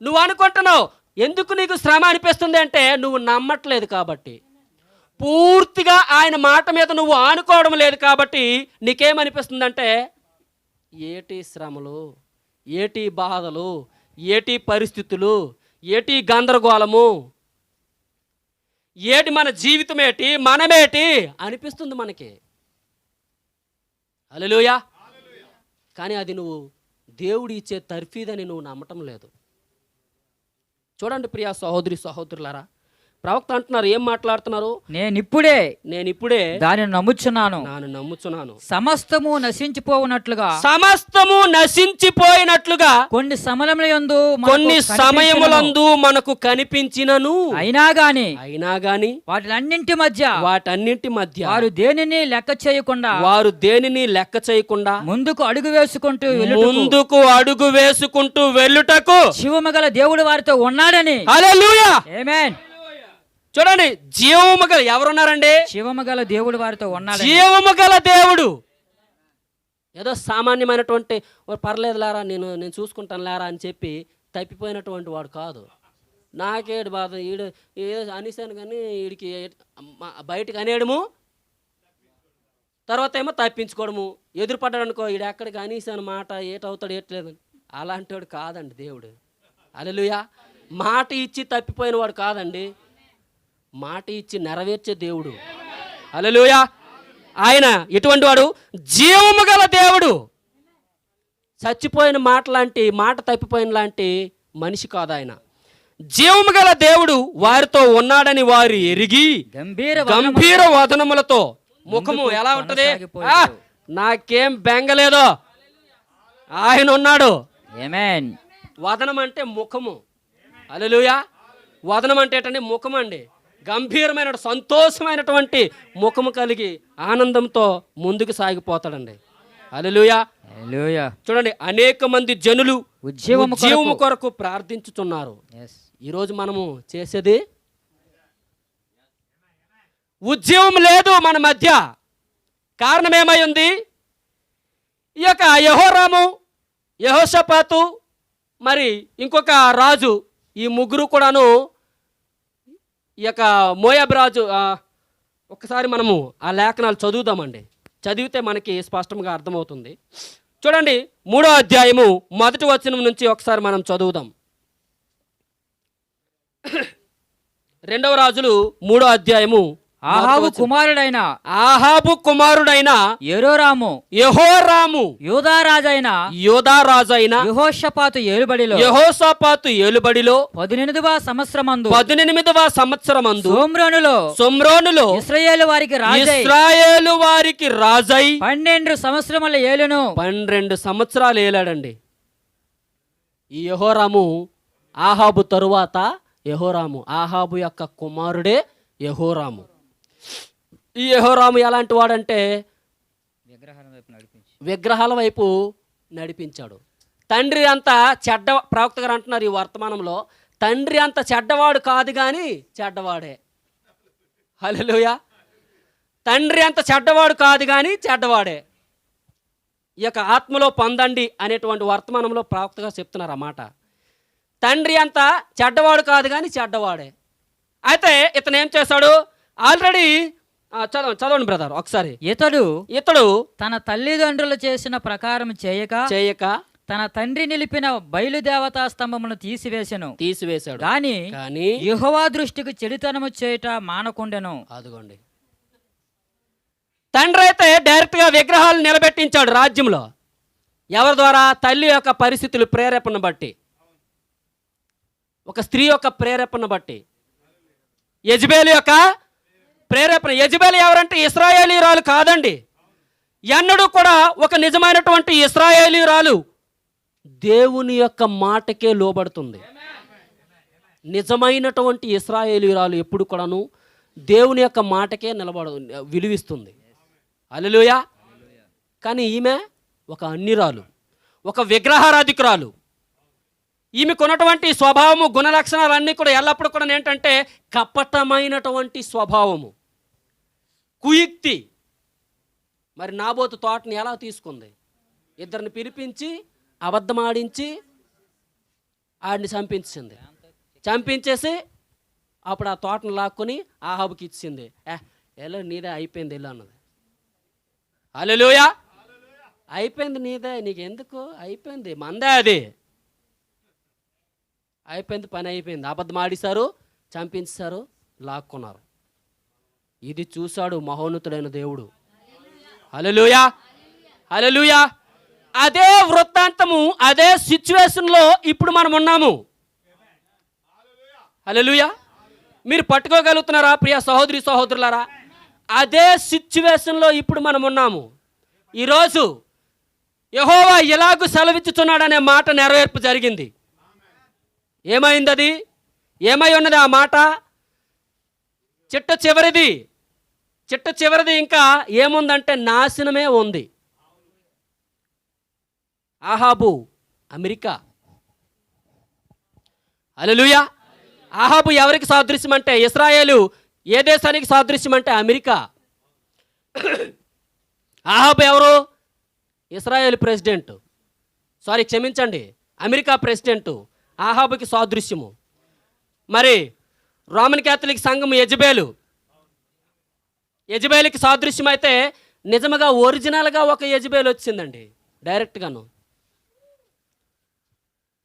నువ్వు అనుకుంటున్నావు ఎందుకు నీకు శ్రమ అనిపిస్తుంది అంటే నువ్వు నమ్మట్లేదు కాబట్టి, పూర్తిగా ఆయన మాట మీద నువ్వు ఆనుకోవడం లేదు కాబట్టి నీకేమనిపిస్తుందంటే ఏటి శ్రమలు, ఏటి బాధలు, ఏటి పరిస్థితులు, ఏటి గందరగోళము, ఏటి మన జీవితం ఏటి, మనమేటి అనిపిస్తుంది మనకి. హల్లెలూయా. కానీ అది నువ్వు దేవుడు ఇచ్చే తర్ఫీదని నువ్వు నమ్మటం లేదు. చూడండి ప్రియా సహోదరి సహోదరులారా, ప్రవక్త అంటున్నారు, ఏం మాట్లాడుతున్నారు? నేనిప్పుడే దానిని నమ్ముచున్నాను, నమ్ముచున్నాను. సమస్తము నశించిపోయినట్లుగా కొన్ని సమయములందు మనకు కనిపించినను, అయినా గాని వాటన్నింటి మధ్య వారు దేనిని లెక్క చేయకుండా ముందుకు అడుగు వేసుకుంటూ వెళ్ళుటకు జీవము గల దేవుడు వారితో ఉన్నాడని. హల్లెలూయా, ఆమేన్. చూడండి, జీవము గల ఎవరున్నారండి? జీవము గల దేవుడు వారితో ఉన్నాడు. జీవము గల దేవుడు ఏదో సామాన్యమైనటువంటి పర్లేదు లేరా, నేను చూసుకుంటాను లేరా అని చెప్పి తప్పిపోయినటువంటి వాడు కాదు. నాకేడు బాధ, ఈడు ఏదో అనేసాను కానీ వీడికి బయటకు అనేయడము, తర్వాత ఏమో తప్పించుకోవడము, ఎదురుపడ్డాడు అనుకో ఈడు ఎక్కడికి అనేసాను మాట ఏటవుతాడు ఏట్లేదు, అలాంటి వాడు కాదండి దేవుడు. హల్లెలూయా. మాట ఇచ్చి తప్పిపోయిన వాడు కాదండి, మాట ఇచ్చి నెరవేర్చే దేవుడు. హల్లెలూయా. ఆయన ఎటువంటి వాడు? జీవము గల దేవుడు. చచ్చిపోయిన మాట తప్పిపోయిన లాంటి మనిషి కాదు ఆయన. జీవము గల దేవుడు వారితో ఉన్నాడని వారు ఎరిగి గంభీర వదనములతో, ముఖము ఎలా ఉంటది? నాకేం బెంగలేదో, ఆయన ఉన్నాడు. ఆమేన్. వదనం అంటే ముఖము. హల్లెలూయా. వదనం అంటే ఏంటంటే ముఖం అండి. గంభీరమైన సంతోషమైనటువంటి ముఖము కలిగి ఆనందంతో ముందుకు సాగిపోతాడండి. హల్లెలూయా, హల్లెలూయా. చూడండి, అనేక మంది జనులు ఉద్యోగము కొరకు ప్రార్థించుతున్నారు. ఈరోజు మనము చేసేది ఉద్యమం లేదు మన మధ్య. కారణం ఏమై ఉంది? ఈ యొక్క యెహోరాము, యెహోషాపాతు, మరి ఇంకొక రాజు, ఈ ముగ్గురు కూడాను ఈ యొక్క మోయాబు రాజు. ఒక్కసారి మనము ఆ లేఖనాలు చదువుదామండి. చదివితే మనకి స్పష్టంగా అర్థమవుతుంది. చూడండి, 3వ అధ్యాయము 1వ వచనం నుంచి ఒకసారి మనం చదువుదాం. 2వ రాజులు 3వ అధ్యాయము. ఆహాబు కుమారుడైన యెహోరాము యూదా రాజైన యెహోషాపాతు ఏలుబడిలో 18వ సంవత్సరమందు సోమ్రోనులో ఇశ్రాయేలు వారికి రాజై 12 సంవత్సరాలు ఏలాడండి. ఈ యెహోరాము ఆహాబు తరువాత ఆహాబు యొక్క కుమారుడే యెహోరాము. ఈ యెహోరాము ఎలాంటి వాడంటే విగ్రహాల వైపు నడిపించాడు. తండ్రి అంత చెడ్డ, ప్రవక్త గారు అంటున్నారు ఈ వర్తమానంలో, తండ్రి అంత చెడ్డవాడు కాదు కానీ చెడ్డవాడే. హల్లెలూయా. తండ్రి అంత చెడ్డవాడు కాదు కానీ చెడ్డవాడే. ఈ యొక్క ఆత్మలో పొందండి అనేటువంటి వర్తమానంలో ప్రవక్తగా చెప్తున్నారు ఆ మాట. తండ్రి అంత చెడ్డవాడు కాదు కానీ చెడ్డవాడే. అయితే ఇతను ఏం చేశాడు? ఆల్రెడీ చదవండి బ్రదర్ ఒకసారి. ఇతడు తన తల్లిదండ్రులు చేసిన ప్రకారం చేయక తన తండ్రి నిలిపిన బయలుదేవతా స్తంభమును తీసివేశాడు. కానీ యెహోవా దృష్టికి చెడుతనము చేయుట మానకుండెను. అదిగోండి, తండ్రి అయితే డైరెక్ట్గా విగ్రహాలు నిలబెట్టించాడు రాజ్యంలో. ఎవరి ద్వారా? తల్లి యొక్క పరిస్థితులు, ప్రేరేపణ బట్టి, ఒక స్త్రీ యొక్క ప్రేరేపణ బట్టి, యెజబేలు యొక్క ప్రేరేపణ. యెజబేలు ఎవరంటే ఇశ్రాయేలీయురాలు కాదండి. ఎన్నడూ కూడా ఒక నిజమైనటువంటి ఇశ్రాయేలీయురాలు దేవుని యొక్క మాటకే లోబడుతుంది. నిజమైనటువంటి ఇశ్రాయేలీయురాలు ఎప్పుడు కూడాను దేవుని యొక్క మాటకే విలువిస్తుంది. హల్లెలూయా. కానీ ఈమె ఒక అన్యురాలు, ఒక విగ్రహారాధికురాలు. ఈమెకు ఉన్నటువంటి స్వభావము, గుణలక్షణాలన్నీ కూడా ఎల్లప్పుడూ కూడా ఏంటంటే కపటమైనటువంటి స్వభావము, కుయుక్తి. మరి నాబోతు తోటని ఎలా తీసుకుంది? ఇద్దరిని పిలిపించి అబద్ధమాడించి ఆడిని చంపించేసి అప్పుడు ఆ తోటను లాక్కొని ఆహాబుకి ఇచ్చింది. ఎలా నీదే అయిపోయింది ఎలా అన్నది. హల్లెలూయా. అయిపోయింది, నీదే, నీకెందుకు, అయిపోయింది, మందే, అది అయిపోయింది, పని అయిపోయింది. అబద్ధం ఆడిశారు, చంపించారు, లాక్కున్నారు. ఇది చూశాడు మహోన్నతుడైన దేవుడు. హల్లెలూయా, హల్లెలూయా. అదే వృత్తాంతము, అదే సిచ్యువేషన్లో ఇప్పుడు మనం ఉన్నాము. హల్లెలూయా. మీరు పట్టుకోగలుగుతున్నారా ప్రియ సహోదరి సహోదరులారా? అదే సిచ్యువేషన్లో ఇప్పుడు మనం ఉన్నాము. ఈరోజు యెహోవా ఎలాగూ సెలవిచ్చుచున్నాడనే మాట నెరవేర్పు జరిగింది. ఏమైంది? అది ఏమై ఉన్నది ఆ మాట? చిట్ట చివరిది ఇంకా ఏముందంటే నాశనమే ఉంది. ఆహాబు అమెరికా. హల్లెలూయా. ఆహాబు ఎవరికి సాదృశ్యం అంటే ఇశ్రాయేలు. ఏ దేశానికి సాదృశ్యం అంటే అమెరికా. ఆహాబు ఎవరు? ఇశ్రాయేల్ ప్రెసిడెంట్, క్షమించండి, అమెరికా ప్రెసిడెంట్. ఆహాబుకి సాదృశ్యము. మరి రోమన్ క్యాథలిక్ సంఘం యెజబేలుకి సాదృశ్యం అయితే నిజంగా ఒరిజినల్గా ఒక యెజబేలు వచ్చిందండి డైరెక్ట్గాను.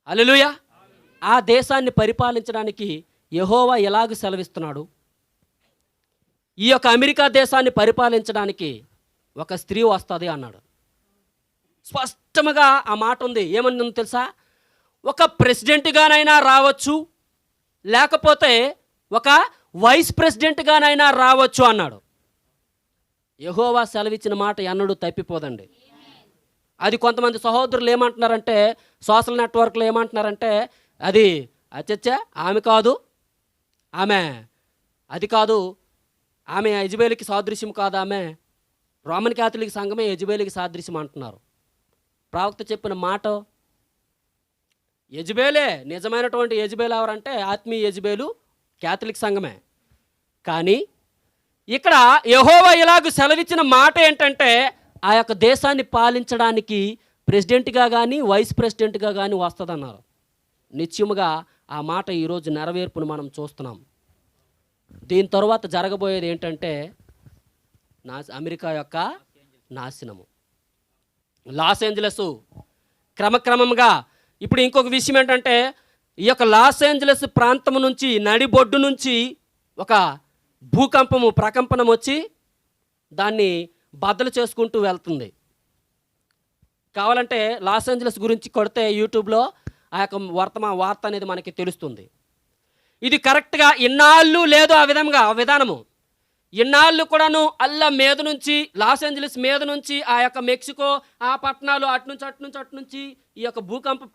హల్లెలూయా. ఆ దేశాన్ని పరిపాలించడానికి యెహోవా ఎలాగ సెలవిస్తున్నాడు? ఈ యొక్క అమెరికా దేశాన్ని పరిపాలించడానికి ఒక స్త్రీ వస్తుంది అన్నాడు. స్పష్టంగా ఆ మాట ఉంది. ఏమని తెలుసా? ఒక ప్రెసిడెంట్గానైనా రావచ్చు, లేకపోతే ఒక వైస్ ప్రెసిడెంట్గానైనా రావచ్చు అన్నాడు. యెహోవా సెలవిచ్చిన మాట ఎన్నడూ తప్పిపోదండి. అది కొంతమంది సహోదరులు ఏమంటున్నారంటే, సోషల్ నెట్వర్క్లో ఏమంటున్నారంటే, అది అచ్చచ్చా ఆమె కాదు, ఆమె అది కాదు, ఆమె యెజబేలుకి సాదృశ్యం కాదు, ఆమె రోమన్ క్యాథలిక్ సంఘమే యెజబేలుకి సాదృశ్యం అంటున్నారు. ప్రవక్త చెప్పిన మాట యెజబేలే. నిజమైనటువంటి యెజబేలు ఎవరంటే ఆత్మీయ యెజబేలు క్యాథలిక్ సంఘమే. కానీ ఇక్కడ యెహోవా ఇలాగ సెలవిచ్చిన మాట ఏంటంటే, ఆ యొక్క దేశాన్ని పాలించడానికి ప్రెసిడెంట్గా కానీ వైస్ ప్రెసిడెంట్గా కానీ వస్తుందన్నారు. నిత్యముగా ఆ మాట ఈరోజు నెరవేర్పును మనం చూస్తున్నాం. దీని తర్వాత జరగబోయేది ఏంటంటే అమెరికా యొక్క నాశనము. లాస్ ఏంజలస్ క్రమక్రమంగా. ఇప్పుడు ఇంకొక విషయం ఏంటంటే, ఈ యొక్క లాస్ ఏంజలస్ ప్రాంతం నుంచి, నడిబొడ్డు నుంచి ఒక ప్రకంపనం వచ్చి దాన్ని బద్దలు చేసుకుంటూ వెళ్తుంది. కావాలంటే లాస్ ఏంజలస్ గురించి కొడితే యూట్యూబ్లో ఆ యొక్క వార్త అనేది మనకి తెలుస్తుంది. ఇది కరెక్ట్గా ఇన్నాళ్ళు లేదు ఆ విధానము. ఇన్నాళ్ళు కూడాను మీద నుంచి, లాస్ ఏంజలస్ మీద నుంచి ఆ యొక్క మెక్సికో ఆ పట్టణాలు అటు నుంచి ఈ యొక్క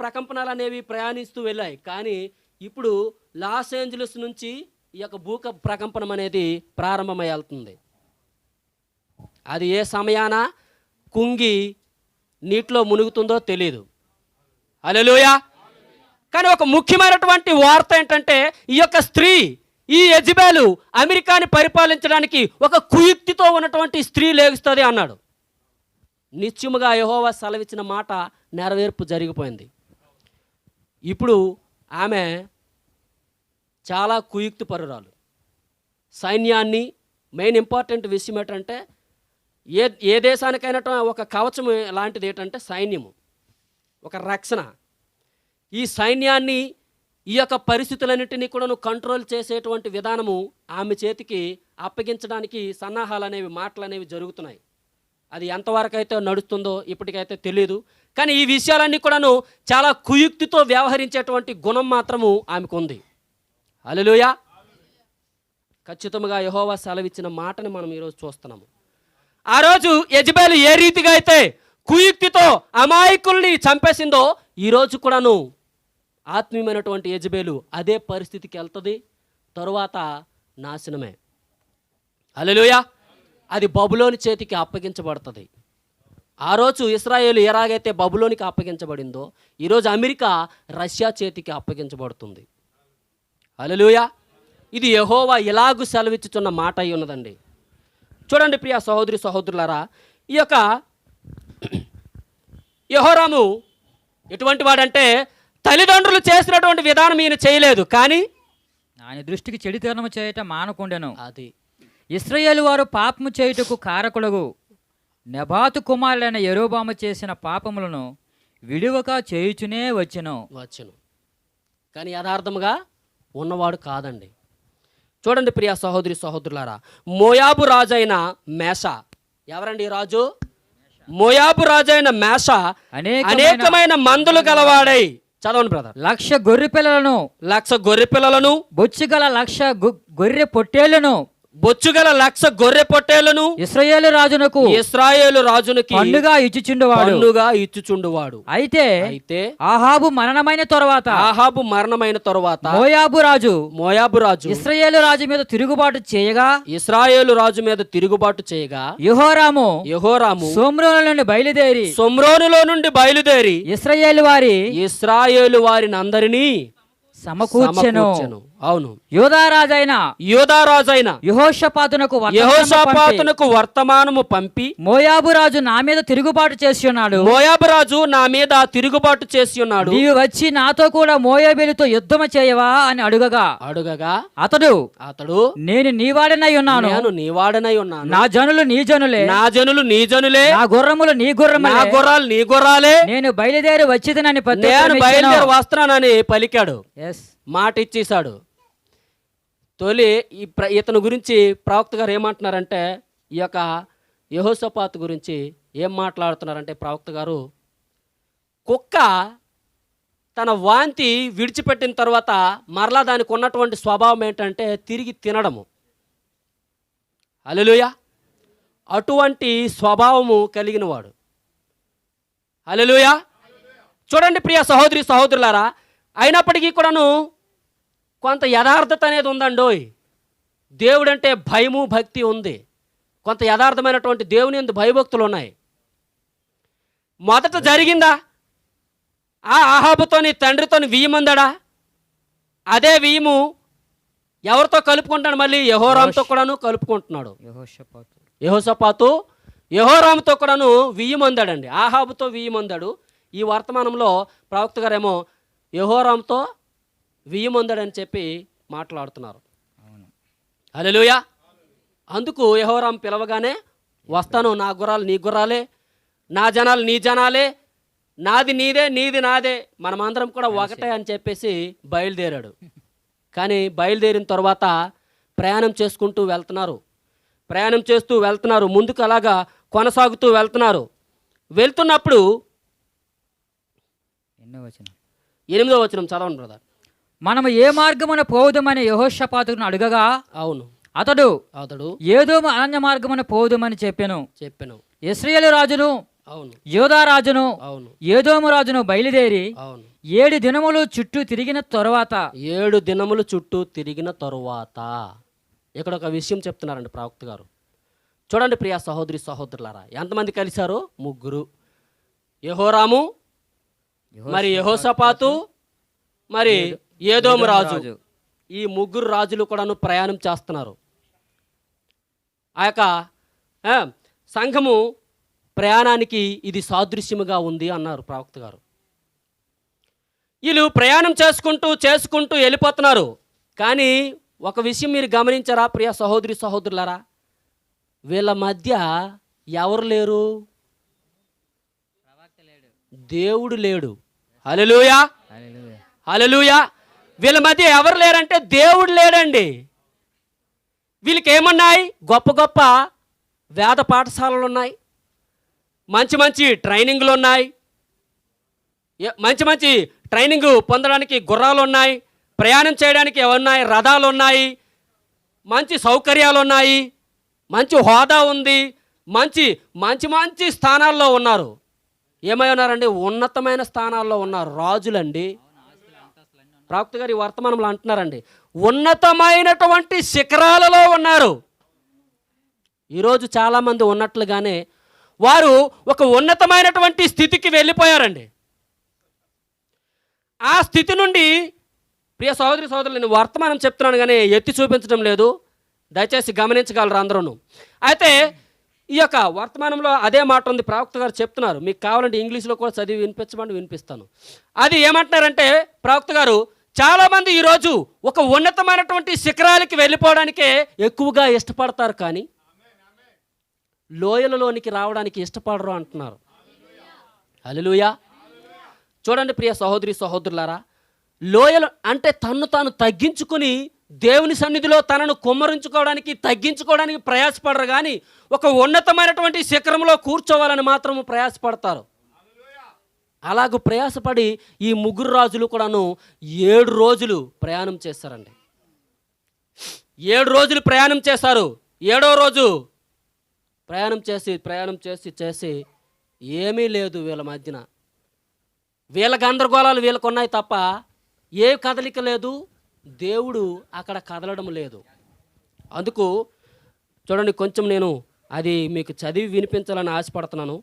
ప్రకంపనలు అనేవి ప్రయాణిస్తూ వెళ్ళాయి. కానీ ఇప్పుడు లాస్ ఏంజలస్ నుంచి ఈ యొక్క ప్రకంపనం అనేది ప్రారంభమై వెళ్తుంది. అది ఏ సమయాన కుంగి నీటిలో మునుగుతుందో తెలియదు. హల్లెలూయా. కానీ ఒక ముఖ్యమైనటువంటి వార్త ఏంటంటే, ఈ యొక్క స్త్రీ ఈ యెజబెలు అమెరికాని పరిపాలించడానికి ఒక కుయుక్తితో ఉన్నటువంటి స్త్రీ లేగుస్తుంది అన్నాడు. నిత్యముగా యెహోవా సెలవిచ్చిన మాట నెరవేర్పు జరిగిపోయింది. ఇప్పుడు ఆమె చాలా కుయుక్తి పరురాలు. సైన్యాన్ని, మెయిన్ ఇంపార్టెంట్ విషయం ఏంటంటే ఏ దేశానికైనా ఒక కవచం లాంటిది ఏంటంటే సైన్యము, ఒక రక్షణ. ఈ సైన్యాన్ని, ఈ యొక్క పరిస్థితులన్నింటినీ కూడా కంట్రోల్ చేసేటువంటి విధానము ఆమె చేతికి అప్పగించడానికి సన్నాహాలు అనేవి, మాటలు అనేవి జరుగుతున్నాయి. అది ఎంతవరకు అయితే నడుస్తుందో ఇప్పటికైతే తెలియదు. కానీ ఈ విషయాలన్నీ కూడాను చాలా కుయుక్తితో వ్యవహరించేటువంటి గుణం మాత్రము ఆమెకు ఉంది. హల్లెలూయా. ఖచ్చితంగా యెహోవా సెలవిచ్చిన మాటని మనం ఈరోజు చూస్తున్నాము. ఆ రోజు యెజబెలు ఏ రీతిగా అయితే కుయుక్తితో అమాయకుల్ని చంపేసిందో, ఈరోజు కూడాను ఆత్మీయమైనటువంటి యెజబెలు అదే పరిస్థితికి వెళ్తుంది. తరువాత నాశనమే. హల్లెలూయా. అది బబులోని చేతికి అప్పగించబడుతుంది. ఆ రోజు ఇశ్రాయేలు ఎలాగైతే బబులోనికి అప్పగించబడిందో, ఈరోజు అమెరికా రష్యా చేతికి అప్పగించబడుతుంది. హల్లెలూయా. ఇది యెహోవా ఇలాగు సెలవిచ్చుచున్న మాట అయి ఉన్నదండి. చూడండి ప్రియ సహోదరి సహోదరులారా, ఈ యొక్క యెహోరాము ఎటువంటి వాడంటే తల్లిదండ్రులు చేసినటువంటి విధానం ఈయన చేయలేదు, కానీ ఆయన దృష్టికి చెడుతనము చేయటం మానకుండెను. అది ఇశ్రాయేలు వారు పాపము చేయుటకు కారకులకు నెబాతు కుమారులైన యెరోబాము చేసిన పాపములను విడువక చేయుచునే వచ్చెను. కానీ యథార్థముగా ఉన్నవాడు కాదండి. చూడండి ప్రియ సహోదరి సహోదరులారా, మోయాబు రాజైన మేష. ఎవరండి ఈ రాజు? మోయాబు రాజైన మేష అనేకమైన మందులు గలవాడై, చదవండి బ్రదర్. 1,00,000 గొర్రె పిల్లలను, 1,00,000 గొర్రె పిల్లలను, బొచ్చుగల 1,00,000 గొర్రె పొట్టేళ్లను, బొచ్చుగల 1,00,000 గొర్రె పొట్టేళ్లను ఇశ్రాయేలు రాజునికి పన్నుగా ఇచ్చుచుండువాడు. అయితే ఆహాబు మరణమైన తరువాత మోయాబు రాజు ఇశ్రాయేలు రాజు మీద తిరుగుబాటు చేయగా యెహోరాము సోమ్రోనులో నుండి బయలుదేరి ఇశ్రాయేలు వారిని అందరినీ సమకూర్చెను. అవును. యోధారాజైన యెహోషాపాతునకు వర్తమానము పంపి, మోయాబు రాజు నా మీద తిరుగుబాటు చేసి ఉన్నాడు, నీవు వచ్చి నాతో కూడా మోయాబీలతో యుద్ధము చేయవా అని అడుగగా అతడు నేను నీవాడనై ఉన్నాను, నా జనులు నీ జనులే, నా గుర్రములు నీ గుర్రాలే, నేను బయలుదేరి వచ్చిదనని వస్త్రానని పలికాడు. మాట ఇచ్చేశాడు. తొలి ఇతను గురించి ప్రవక్త గారు ఏమంటున్నారంటే, ఈ యొక్క యెహోషాపాతు గురించి ఏం మాట్లాడుతున్నారంటే ప్రవక్త గారు, కుక్క తన వాంతి విడిచిపెట్టిన తర్వాత మరలా దానికి ఉన్నటువంటి స్వభావం ఏంటంటే తిరిగి తినడము. హల్లెలూయా. అటువంటి స్వభావము కలిగిన వాడు. హల్లెలూయా. చూడండి ప్రియ సహోదరి సహోదరులారా, అయినప్పటికీ కూడాను కొంత యథార్థత అనేది ఉందండోయ్. దేవుడంటే భయము భక్తి ఉంది. కొంత యథార్థమైనటువంటి దేవుని యందు భయభక్తులు ఉన్నాయి. మొదట జరిగిందా? ఆహాబుతోని తండ్రితోని వియ్యమందాడా? అదే వియ్యము ఎవరితో కలుపుకుంటాడు? మళ్ళీ యెహోరాముతో కూడాను కలుపుకుంటున్నాడు. యెహోషాపాతు యెహోరాముతో కూడాను వియ్యమందాడండి. ఆహాబుతో వియ్యమందాడు. ఈ వర్తమానంలో ప్రవక్త గారేమో యెహోరాముతో వియ్యమందాడని చెప్పి మాట్లాడుతున్నారు. హల్లెలూయా. అందుకు యెహోరాం పిలవగానే వస్తాను, నా గుర్రాలు నీ గుర్రాలే, నా జనాలు నీ జనాలే, నాది నీదే నీది నాదే, మనమందరం కూడా ఒకటే అని చెప్పేసి బయలుదేరాడు. కానీ బయలుదేరిన తర్వాత ప్రయాణం చేసుకుంటూ వెళ్తున్నారు, ముందుకు అలాగా కొనసాగుతూ వెళ్తున్నారు. వెళ్తున్నప్పుడు 8వ వచనం చదవండి బ్రదర్. మనము ఏ మార్గమున పోవుదమని యెహోషాపాతును అడగగా అవును అతడు ఏదోము అరణ్య మార్గమున పోవుదమని చెప్పెను. ఇశ్రాయేలు రాజును యోధా రాజును ఏదోము రాజును బయలుదేరి 7 దినములు చుట్టూ తిరిగిన తరువాత ఇక్కడ ఒక విషయం చెప్తున్నారండి ప్రవక్త గారు. చూడండి ప్రియ సహోదరి సహోదరులారా, ఎంతమంది కలిశారు? 3. యెహోరాము, మరి యెహోషాపాతు, మరి ఏదోము రాజు. ఈ ముగ్గురు రాజులు కూడాను ప్రయాణం చేస్తున్నారు. ఆ యొక్క సంఘము ప్రయాణానికి ఇది సాదృశ్యముగా ఉంది అన్నారు ప్రవక్త గారు. వీళ్ళు ప్రయాణం చేసుకుంటూ వెళ్ళిపోతున్నారు. కానీ ఒక విషయం మీరు గమనించారా ప్రియ సహోదరి సహోదరులారా? వీళ్ళ మధ్య ఎవరు లేరు? దేవుడు లేడు. హల్లెలూయా, హల్లెలూయా. వీళ్ళ మధ్య ఎవరు లేరంటే దేవుడు లేడండి. వీళ్ళకి ఏమన్నాయి? గొప్ప గొప్ప వేద పాఠశాలలు ఉన్నాయి, మంచి మంచి ట్రైనింగ్లు ఉన్నాయి, మంచి ట్రైనింగ్ పొందడానికి గుర్రాలు ఉన్నాయి, ప్రయాణం చేయడానికి ఏమన్నాయి? రథాలు ఉన్నాయి, మంచి సౌకర్యాలు ఉన్నాయి, మంచి హోదా ఉంది, మంచి మంచి మంచి స్థానాల్లో ఉన్నారు. ఏమై ఉన్నారండి? ఉన్నతమైన స్థానాల్లో ఉన్నారు. రాజులండి. ప్రవక్త గారు ఈ వర్తమానంలో అంటున్నారండి, ఉన్నతమైనటువంటి శిఖరాలలో ఉన్నారు. ఈరోజు చాలామంది ఉన్నట్లుగానే వారు ఒక ఉన్నతమైనటువంటి స్థితికి వెళ్ళిపోయారండి. ఆ స్థితి నుండి ప్రియ సహోదరి సహోదరులు, నేను వర్తమానం చెప్తున్నాను కానీ ఎత్తి చూపించడం లేదు, దయచేసి గమనించగలరు అందరూ. అయితే ఈ యొక్క వర్తమానంలో అదే మాట ఉంది. ప్రవక్త గారు చెప్తున్నారు, మీకు కావాలంటే ఇంగ్లీష్లో కూడా చదివి వినిపిస్తాను. అది ఏమంటున్నారంటే ప్రవక్త గారు, చాలామంది ఈరోజు ఒక ఉన్నతమైనటువంటి శిఖరాలకి వెళ్ళిపోవడానికే ఎక్కువగా ఇష్టపడతారు, కానీ లోయలలోనికి రావడానికి ఇష్టపడరు అంటున్నారు. హల్లెలూయా. చూడండి ప్రియ సహోదరి సహోదరులారా, లోయలు అంటే తన్ను తాను తగ్గించుకుని దేవుని సన్నిధిలో తనను కుమ్మరించుకోవడానికి తగ్గించుకోవడానికి ప్రయాసపడరు, కానీ ఒక ఉన్నతమైనటువంటి శిఖరంలో కూర్చోవాలని మాత్రము ప్రయాసపడతారు. అలాగూ ప్రయాసపడి ఈ ముగ్గురు రాజులు కూడాను 7 రోజులు ప్రయాణం చేశారండి. 7 రోజులు ప్రయాణం చేశారు. 7వ రోజు ప్రయాణం చేసి ఏమీ లేదు వీళ్ళ మధ్యన. వీళ్ళ గందరగోళాలు వీళ్ళకు ఉన్నాయి తప్ప ఏ కదలిక లేదు. దేవుడు అక్కడ కదలడం లేదు. అందుకు చూడండి, కొంచెం నేను అది మీకు చదివి వినిపించాలని ఆశపడుతున్నాను.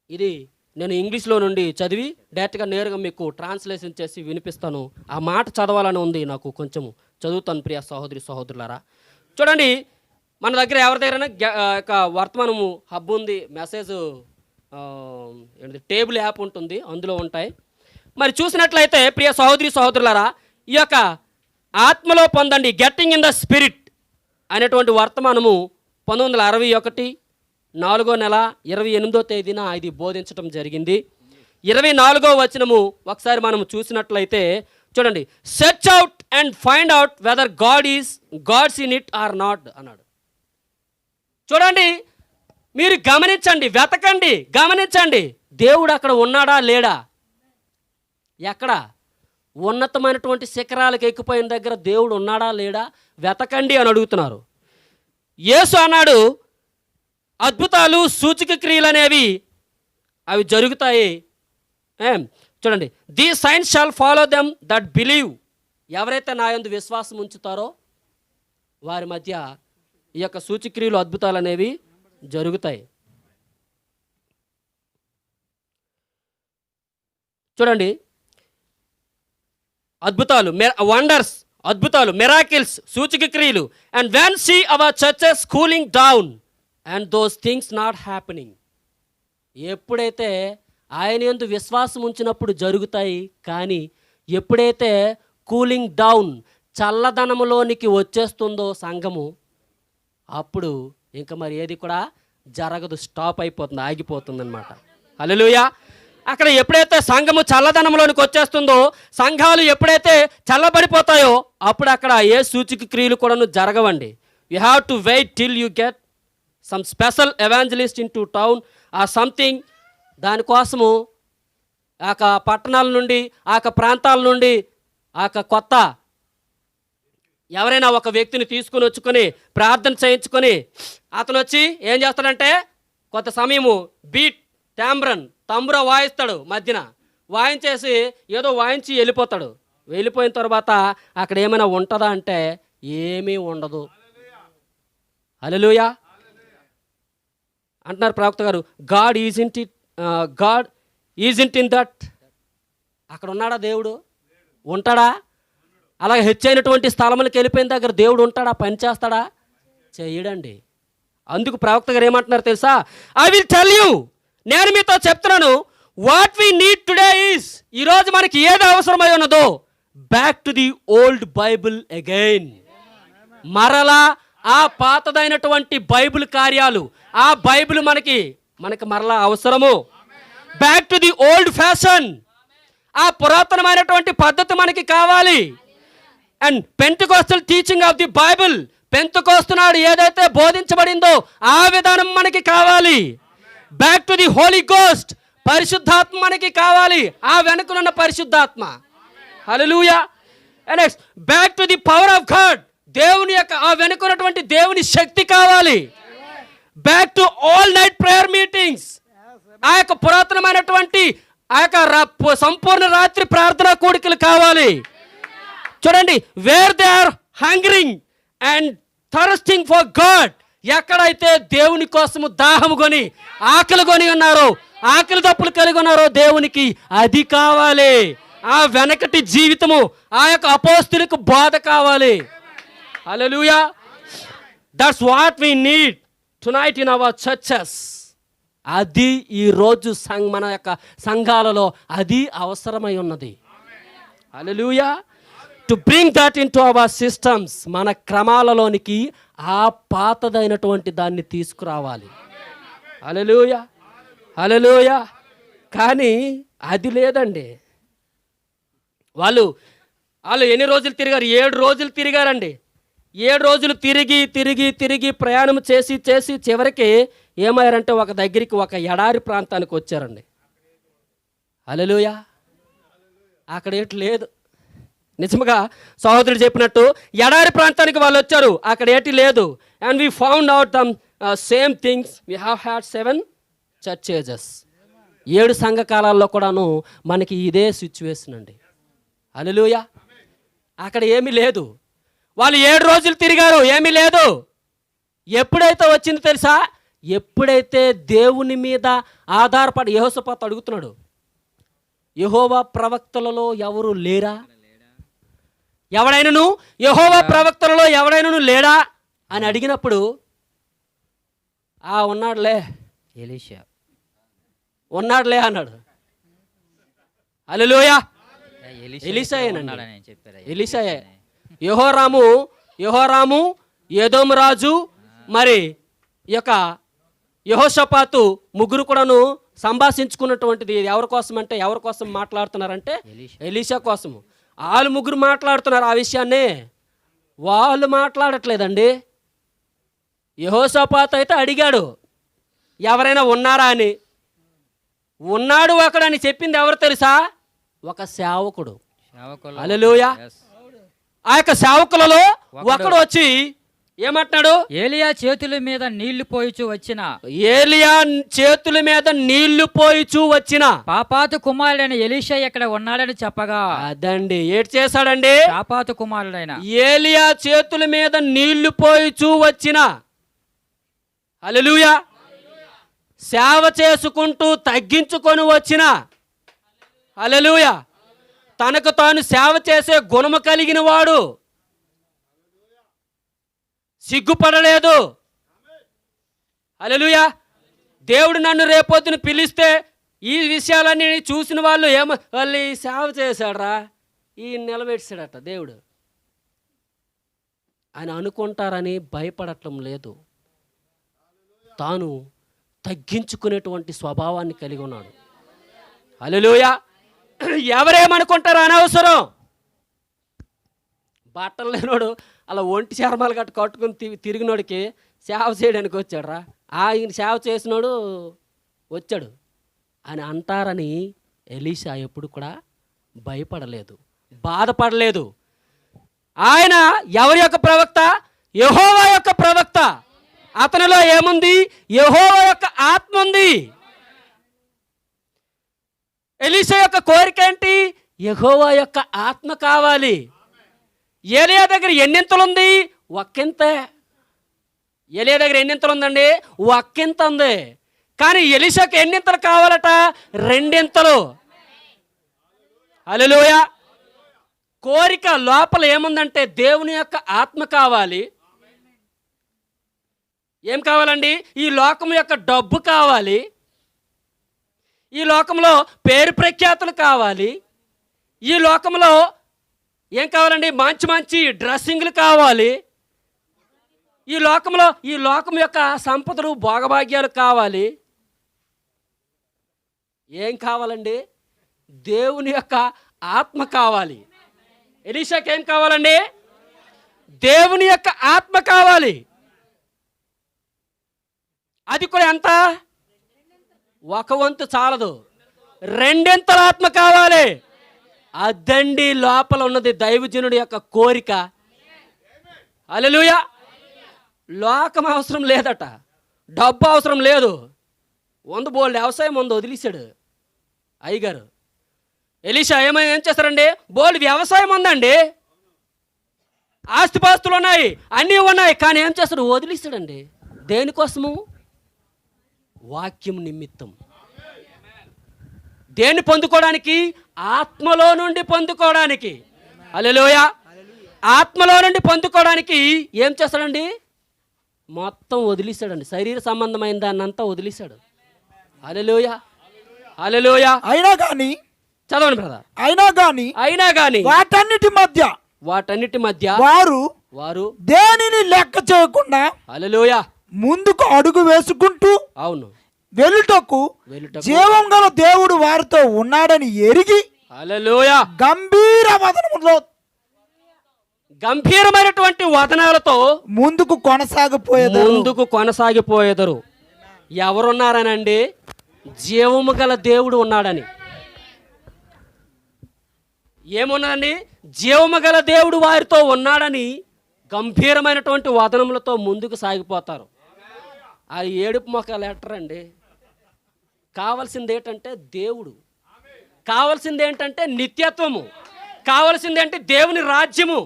ఇది నేను ఇంగ్లీష్లో నుండి చదివి డైరెక్ట్గా నేరుగా మీకు ట్రాన్స్లేషన్ చేసి వినిపిస్తాను. ఆ మాట చదవాలని ఉంది నాకు, కొంచెము చదువుతాను ప్రియ సహోదరి సహోదరులారా. చూడండి, మన దగ్గర ఎవరి దగ్గర వర్తమానము హబ్ ఉంది, మెసేజ్ టేబుల్ యాప్ ఉంటుంది, అందులో ఉంటాయి. మరి చూసినట్లయితే ప్రియ సహోదరి సహోదరులారా, ఈ యొక్క ఆత్మలో పొందండి, గెట్టింగ్ ఇన్ ద స్పిరిట్ అనేటువంటి వర్తమానము 1961 4వ నెల 28వ తేదీన ఇది బోధించడం జరిగింది. 24వ వచనము ఒకసారి మనం చూసినట్లయితే చూడండి, search out and find out whether gods in it or not అన్నాడు. చూడండి, మీరు గమనించండి, వెతకండి, గమనించండి, దేవుడు అక్కడ ఉన్నాడా లేడా? ఎక్కడ? ఉన్నతమైనటువంటి శిఖరాలకు ఎక్కిపోయిన దగ్గర దేవుడు ఉన్నాడా లేడా? వెతకండి అని అడుగుతున్నారు. యేసు అన్నాడు, అద్భుతాలు సూచక క్రియలు అనేవి అవి జరుగుతాయి. చూడండి, the signs shall follow them that believe. ఎవరైతే నా యందు విశ్వాసం ఉంచుతారో వారి మధ్య ఈ యొక్క సూచక్రియలు అద్భుతాలు అనేవి జరుగుతాయి. చూడండి, అద్భుతాలు, వండర్స్, అద్భుతాలు, మిరాకిల్స్, సూచక క్రియలు. And when see our churches cooling down and those things not happening. ఎప్పుడైతే ఆయన యందు విశ్వాసం ఉంచినప్పుడు జరుగుతాయి, కానీ ఎప్పుడైతే కూలింగ్ డౌన్, చల్లదనములోనికి వచ్చేస్తుందో సంఘము, అప్పుడు ఇంకా మరి ఏది కూడా జరగదు, స్టాప్ అయిపోతుంది, ఆగిపోతుంది అనమాట. హల్లెలూయా. అక్కడ ఎప్పుడైతే సంఘము చల్లదనంలోనికి వచ్చేస్తుందో, సంఘాలు ఎప్పుడైతే చల్లబడిపోతాయో అప్పుడు అక్కడ ఏ సూచక క్రియలు కూడాను జరగవండి. You have to wait till you get some special evangelist into town ఆ సంథింగ్. దానికోసము ఆ పట్టణాల నుండి, ఆ ప్రాంతాల నుండి, ఆ కొత్త ఎవరైనా ఒక వ్యక్తిని తీసుకుని వచ్చుకొని ప్రార్థన చేయించుకొని అతను వచ్చి ఏం చేస్తాడంటే కొంత సమయము బీట్ టాంబ్రన్ తంబుర వాయిస్తాడు, మధ్యన వాయించేసి ఏదో వాయించి వెళ్ళిపోతాడు. వెళ్ళిపోయిన తర్వాత అక్కడ ఏమైనా ఉంటుందా అంటే ఏమీ ఉండదు. హల్లెలూయా అంటున్నారు ప్రవక్త గారు. God ఈజింట్ in that. అక్కడ ఉన్నాడా దేవుడు? ఉంటాడా? అలాగే హెచ్చైనటువంటి స్థలములకు వెళ్ళిపోయిన దగ్గర దేవుడు ఉంటాడా? పని చేస్తాడా? చేయడండి. అందుకు ప్రవక్త గారు ఏమంటున్నారు తెలుసా? ఐ విల్ టెల్ యూ, నేను మీతో చెప్తున్నాను, what we need today is, ఈరోజు మనకి ఏది అవసరమై ఉన్నదో, back to the old Bible again. మరలా ఆ పాతదైనటువంటి బైబిల్ కార్యాలు, ఆ బైబిల్ మనకి మరలా అవసరము. Back to the old fashion, ఆ పురాతనమైనటువంటి పద్ధతి మనకి కావాలి. And pentecostal teaching of the Bible, పెంతెకోస్తు నాడు ఏదైతే బోధించబడిందో ఆ విధానం మనకి కావాలి. Back to the holy ghost, పరిశుద్ధాత్మ మనకి కావాలి, ఆ వెనుకనున్న పరిశుద్ధాత్మ. హల్లెలూయా. And next back to the power of God, దేవుని యొక్క ఆ వెనుకున్నటువంటి దేవుని శక్తి కావాలి. Back to all night prayer meetings, ఆ యొక్క పురాతనమైనటువంటి ఆ యొక్క సంపూర్ణ రాత్రి ప్రార్థనా కూడికలు కావాలి. చూడండి, where they are hungering and thirsting for God, ఎక్కడైతే దేవుని కోసము దాహము కొని ఆకలి కొని ఉన్నారో, ఆకలి దప్పులు కలిగి ఉన్నారో దేవునికి, అది కావాలి. ఆ వెనకటి జీవితము, ఆ యొక్క అపోస్తులకు బోధ కావాలి. హల్లెలూయా. That's what we need tonight in our churches. అది ఈరోజు మన యొక్క సంఘాలలో అది అవసరమై ఉన్నది. హల్లెలూయా. To bring that into our systems, మన క్రమాలలోనికి ఆ పాతదైనటువంటి దాన్ని తీసుకురావాలి. హల్లెలూయా, హల్లెలూయా. కానీ అది లేదండి. వాళ్ళు ఎన్ని రోజులు తిరిగారు? 7 రోజులు తిరిగారండి. 7 రోజులు తిరిగి తిరిగి తిరిగి ప్రయాణం చేసి చేసి చివరికి ఏమయ్యారంటే ఒక దగ్గరికి, ఒక ఎడారి ప్రాంతానికి వచ్చారండి. హల్లెలూయా. అక్కడ ఏంటి లేదు. నిజంగా సహోదరుడు చెప్పినట్టు ఎడారి ప్రాంతానికి వాళ్ళు వచ్చారు, అక్కడ ఏంటి లేదు. And we found out them same things. We have had 7 churches. 7 సంఘ కాలాల్లో కూడాను మనకి ఇదే సిచ్యువేషన్ అండి. హల్లెలూయా. అక్కడ ఏమీ లేదు. వాళ్ళు 7 రోజులు తిరిగారు, ఏమీ లేదు. ఎప్పుడైతే వచ్చింది తెలుసా? ఎప్పుడైతే దేవుని మీద ఆధారపడి, యెహోషాపాతు అడుగుతున్నాడు, యెహోవా ప్రవక్తలలో ఎవరు లేరా? ఎవడైనను యెహోవా ప్రవక్తలలో ఎవడైనను లేడా అని అడిగినప్పుడు, ఉన్నాడులే ఎలీషా ఉన్నాడులే అన్నాడు. హల్లెలూయా. ఎలీషాయేనండి. ఎలీషాయే. యెహోరాము ఏదోము రాజు, మరి ఈ యొక్క యెహోషాపాతు ముగ్గురు కూడాను సంభాషించుకున్నటువంటిది ఎవరి కోసం అంటే, ఎవరి కోసం మాట్లాడుతున్నారంటే ఎలీషా కోసము. వాళ్ళు ముగ్గురు మాట్లాడుతున్నారు ఆ విషయాన్ని, వాళ్ళు మాట్లాడట్లేదండి. యెహోషాపాతు అయితే అడిగాడు ఎవరైనా ఉన్నారా అని. ఉన్నాడు ఒకడని చెప్పింది ఎవరు తెలుసా? ఒక సేవకుడు. హల్లెలూయా. ఆ యొక్క సేవకులలో ఒకడు వచ్చి ఏమంటున్నాడు? ఏలియా చేతుల మీద నీళ్లు పోయిచూ వచ్చిన పాపాతు కుమారుడైన ఎలీషా ఇక్కడ ఉన్నాడని చెప్పగా, అదండి ఏటి చేశాడండి? పాపాతు కుమారుడైన ఏలియా చేతుల మీద నీళ్లు పోయిచూ వచ్చిన, హల్లెలూయా, సేవ చేసుకుంటూ తగ్గించుకొని వచ్చిన, హల్లెలూయా, తనకు తాను సేవ చేసే గుణము కలిగిన వాడు, సిగ్గుపడలేదు. హల్లెలూయా. దేవుడు నన్ను రేపొద్దున పిలిస్తే ఈ విషయాలన్నీ చూసిన వాళ్ళు వాళ్ళు ఈ సేవ చేశాడరా, ఈ నిలబెట్టాడట దేవుడు అని అనుకుంటారని భయపడటం లేదు. తాను తగ్గించుకునేటువంటి స్వభావాన్ని కలిగి ఉన్నాడు. హల్లెలూయా. ఎవరేమనుకుంటారో అనవసరం. బట్టలు లేనోడు అలా ఒంటి చర్మాలు కట్టుకుని తిరిగినోడికి సేవ చేయడానికి వచ్చాడురా, ఆయన సేవ చేసినోడు వచ్చాడు అని అంటారని ఎలీషా ఎప్పుడు కూడా భయపడలేదు, బాధపడలేదు. ఆయన ఎవరి యొక్క ప్రవక్త? యెహోవా యొక్క ప్రవక్త. అతనిలో ఏముంది? యెహోవా యొక్క ఆత్మ ఉంది. ఎలీషా యొక్క కోరిక ఏంటి? యెహోవా యొక్క ఆత్మ కావాలి. ఏలియా దగ్గర ఎన్నింతలు ఉంది? ఒక్కింతే. ఏలియా దగ్గర ఎన్నింతలు ఉందండి? ఒక్కింత ఉంది. కానీ ఎలీషాకి ఎన్నింతలు కావాలట? రెండింతలు. హల్లెలూయా. కోరిక లోపల ఏముందంటే దేవుని యొక్క ఆత్మ కావాలి. ఏం కావాలండి? ఈ లోకం యొక్క డబ్బు కావాలి, ఈ లోకంలో పేరు ప్రఖ్యాతులు కావాలి, ఈ లోకంలో ఏం కావాలండి? మంచి మంచి డ్రెస్సింగ్లు కావాలి, ఈ లోకం యొక్క సంపదలు భోగభాగ్యాలు కావాలి. ఏం కావాలండి? దేవుని యొక్క ఆత్మ కావాలి. ఎలీషాకి ఏం కావాలండి? దేవుని యొక్క ఆత్మ కావాలి. అది కూడా ఎంత? ఒక వంతు చాలదు, రెండింతల ఆత్మ కావాలి. అదండి లోపల ఉన్నది దైవజనుడి యొక్క కోరిక. హల్లెలూయా. లోకం అవసరం లేదట, డబ్బు అవసరం లేదు. బోల్డ్ వ్యవసాయం వదిలేశాడు అయ్యగారు. ఎలీషా ఏం చేస్తారండి? బోల్డ్ వ్యవసాయం ఉందండి, ఆస్తిపాస్తులు ఉన్నాయి, అన్నీ ఉన్నాయి. కానీ ఏం చేస్తాడు? వదిలేస్తాడండి. దేనికోసము? వాక్యం నిమిత్తం. దేన్ని పొందుకోవడానికి? ఆత్మలో నుండి పొందుకోవడానికి. హల్లెలూయా. ఆత్మలో నుండి పొందుకోవడానికి ఏం చేస్తాడండి? మొత్తం వదిలేశాడండి. శరీర సంబంధమైన దాన్ని అంతా వదిలేశాడు. హల్లెలూయా. హల్లెలూయా. అయినా కానీ చదవండి బ్రదర్. అయినా కానీ వాటన్నిటి మధ్య వారు దేనిని లెక్క చేయకుండా హల్లెలూయా ముందుకు అడుగు వేసుకుంటూ అవును వెలుటకు జీవం గల దేవుడు వారితో ఉన్నాడని ఎరిగి హల్లెలూయా గంభీరమైనటువంటి వదనాలతో ముందుకు కొనసాగిపోయేదరు. ఎవరున్నారనండి? జీవము గల దేవుడు ఉన్నాడని. ఏమున్నదండి? జీవము గల దేవుడు వారితో ఉన్నాడని గంభీరమైనటువంటి వదనములతో ముందుకు సాగిపోతారు. ఆ ఏడుపు మొక్క లెటర్ అండి. కావాల్సింది ఏంటంటే దేవుడు, కావాల్సింది ఏంటంటే నిత్యత్వము, కావాల్సింది ఏంటి? దేవుని రాజ్యము.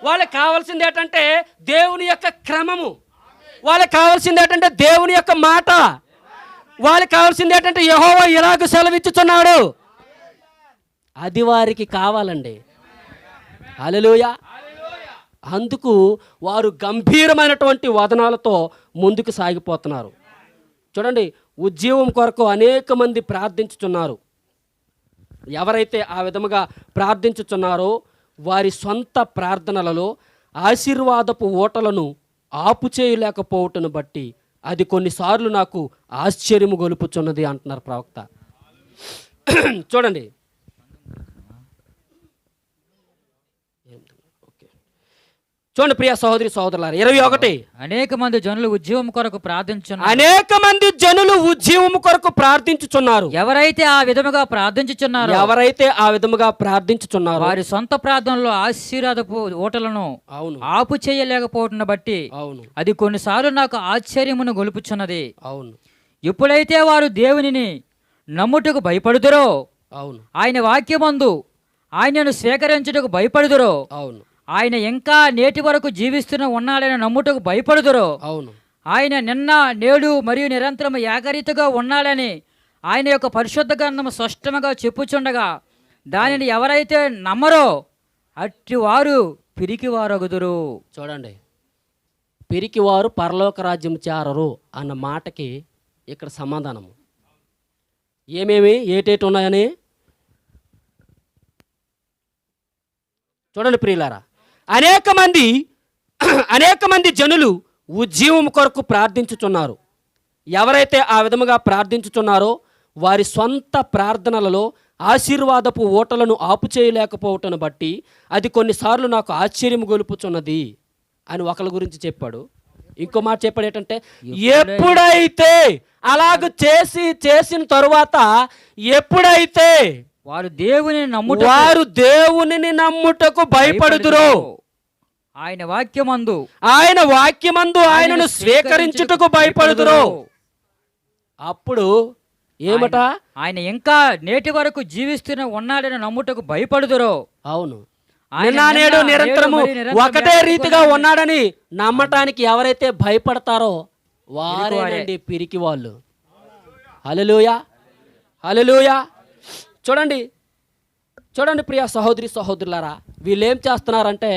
వాళ్ళకి కావాల్సింది ఏంటంటే దేవుని యొక్క క్రమము, వాళ్ళకి కావాల్సింది ఏంటంటే దేవుని యొక్క మాట, వాళ్ళకి కావాల్సింది ఏంటంటే యెహోవా ఇలాగ సెలవిచ్చుచున్నాడు. అది వారికి కావాలండి. హల్లెలూయా. అందుకు వారు గంభీరమైనటువంటి వదనాలతో ముందుకు సాగిపోతున్నారు. చూడండి, ఉద్యోగం కొరకు అనేక మంది ప్రార్థించుచున్నారు. ఎవరైతే ఆ విధముగా ప్రార్థించుచున్నారో వారి సొంత ప్రార్థనలలో ఆశీర్వాదపు ఓటలను ఆపు చేయలేకపోవటను బట్టి అది కొన్నిసార్లు నాకు ఆశ్చర్యము గొలుపుచున్నది అంటున్నారు ప్రవక్త. చూడండి, చూడండి ప్రియ సహోదరి సహోదరులారా, 21. అనేక మంది జనులు ఉద్యోగం కొరకు ప్రార్థించుచున్నారు. అనేక మంది జనులు ఉద్యోగం కొరకు ప్రార్థించుచున్నారు. ఎవరైతే ఆ విధముగా ప్రార్థించుచున్నారో వారి సొంత ప్రార్థనలో ఆశీర్వాదపు ఓటలను అవును ఆపు చేయలేకపోవటం బట్టి అవును అది కొన్నిసార్లు నాకు ఆశ్చర్యమును గొలుపుచున్నది. అవును ఎప్పుడైతే వారు దేవునిని నమ్ముటకు భయపడుదురో, అవును ఆయన వాక్యమందు ఆయనను స్వీకరించుటకు భయపడుదురో, అవును ఆయన ఇంకా నేటి వరకు జీవిస్తున్న ఉన్నాడని నమ్ముటకు భయపడుదురో, అవును ఆయన నిన్న నేడు మరియు నిరంతరం ఏకరీతిగా ఉన్నాడని ఆయన యొక్క పరిశుద్ధ గ్రంథము స్పష్టంగా చెప్పుచుండగా దానిని ఎవరైతే నమ్మరో అట్టి వారు పిరికివారగుదురు. చూడండి, పిరికివారు పరలోక రాజ్యం చేరరు అన్న మాటకి ఇక్కడ సమాధానము. ఏటేటి ఉన్నాయని చూడండి ప్రియులారా. అనేక మంది జనులు ఉజ్జీవం కొరకు ప్రార్థించుచున్నారు. ఎవరైతే ఆ విధముగా ప్రార్థించుచున్నారో వారి సొంత ప్రార్థనలలో ఆశీర్వాదపు ఓటలను ఆపు చేయలేకపోవటను బట్టి అది కొన్నిసార్లు నాకు ఆశ్చర్యం గొలుపుచున్నది అని ఒకరి గురించి చెప్పాడు. ఇంకో మాట చెప్పాడు ఏంటంటే, ఎప్పుడైతే అలాగ చేసిన తరువాత ఎప్పుడైతే వారు దేవుని నమ్ముటకు భయపడుదురో, ఆయన వాక్యమందు ఆయనను స్వీకరించుటకు భయపడుదురో, అప్పుడు ఏమట? ఆయన ఇంకా నేటి వరకు జీవిస్తూనే ఉన్నాడని నమ్ముటకు భయపడుదురో. అవును, ఆయన నిన్న నేడు నిన్న, నిరంతరము నేడు మరి నిరంతరం ఒకటే రీతిగా వ్యాపించుకొని ఉన్నాడని నమ్మటానికి ఎవరైతే భయపడతారో పిరికివారే. వారేనండి పిరికి వాళ్ళు. హల్లెలూయా, హల్లెలూయా. చూడండి చూడండి ప్రియ సహోదరి సహోదరులారా, వీళ్ళు ఏం చేస్తున్నారంటే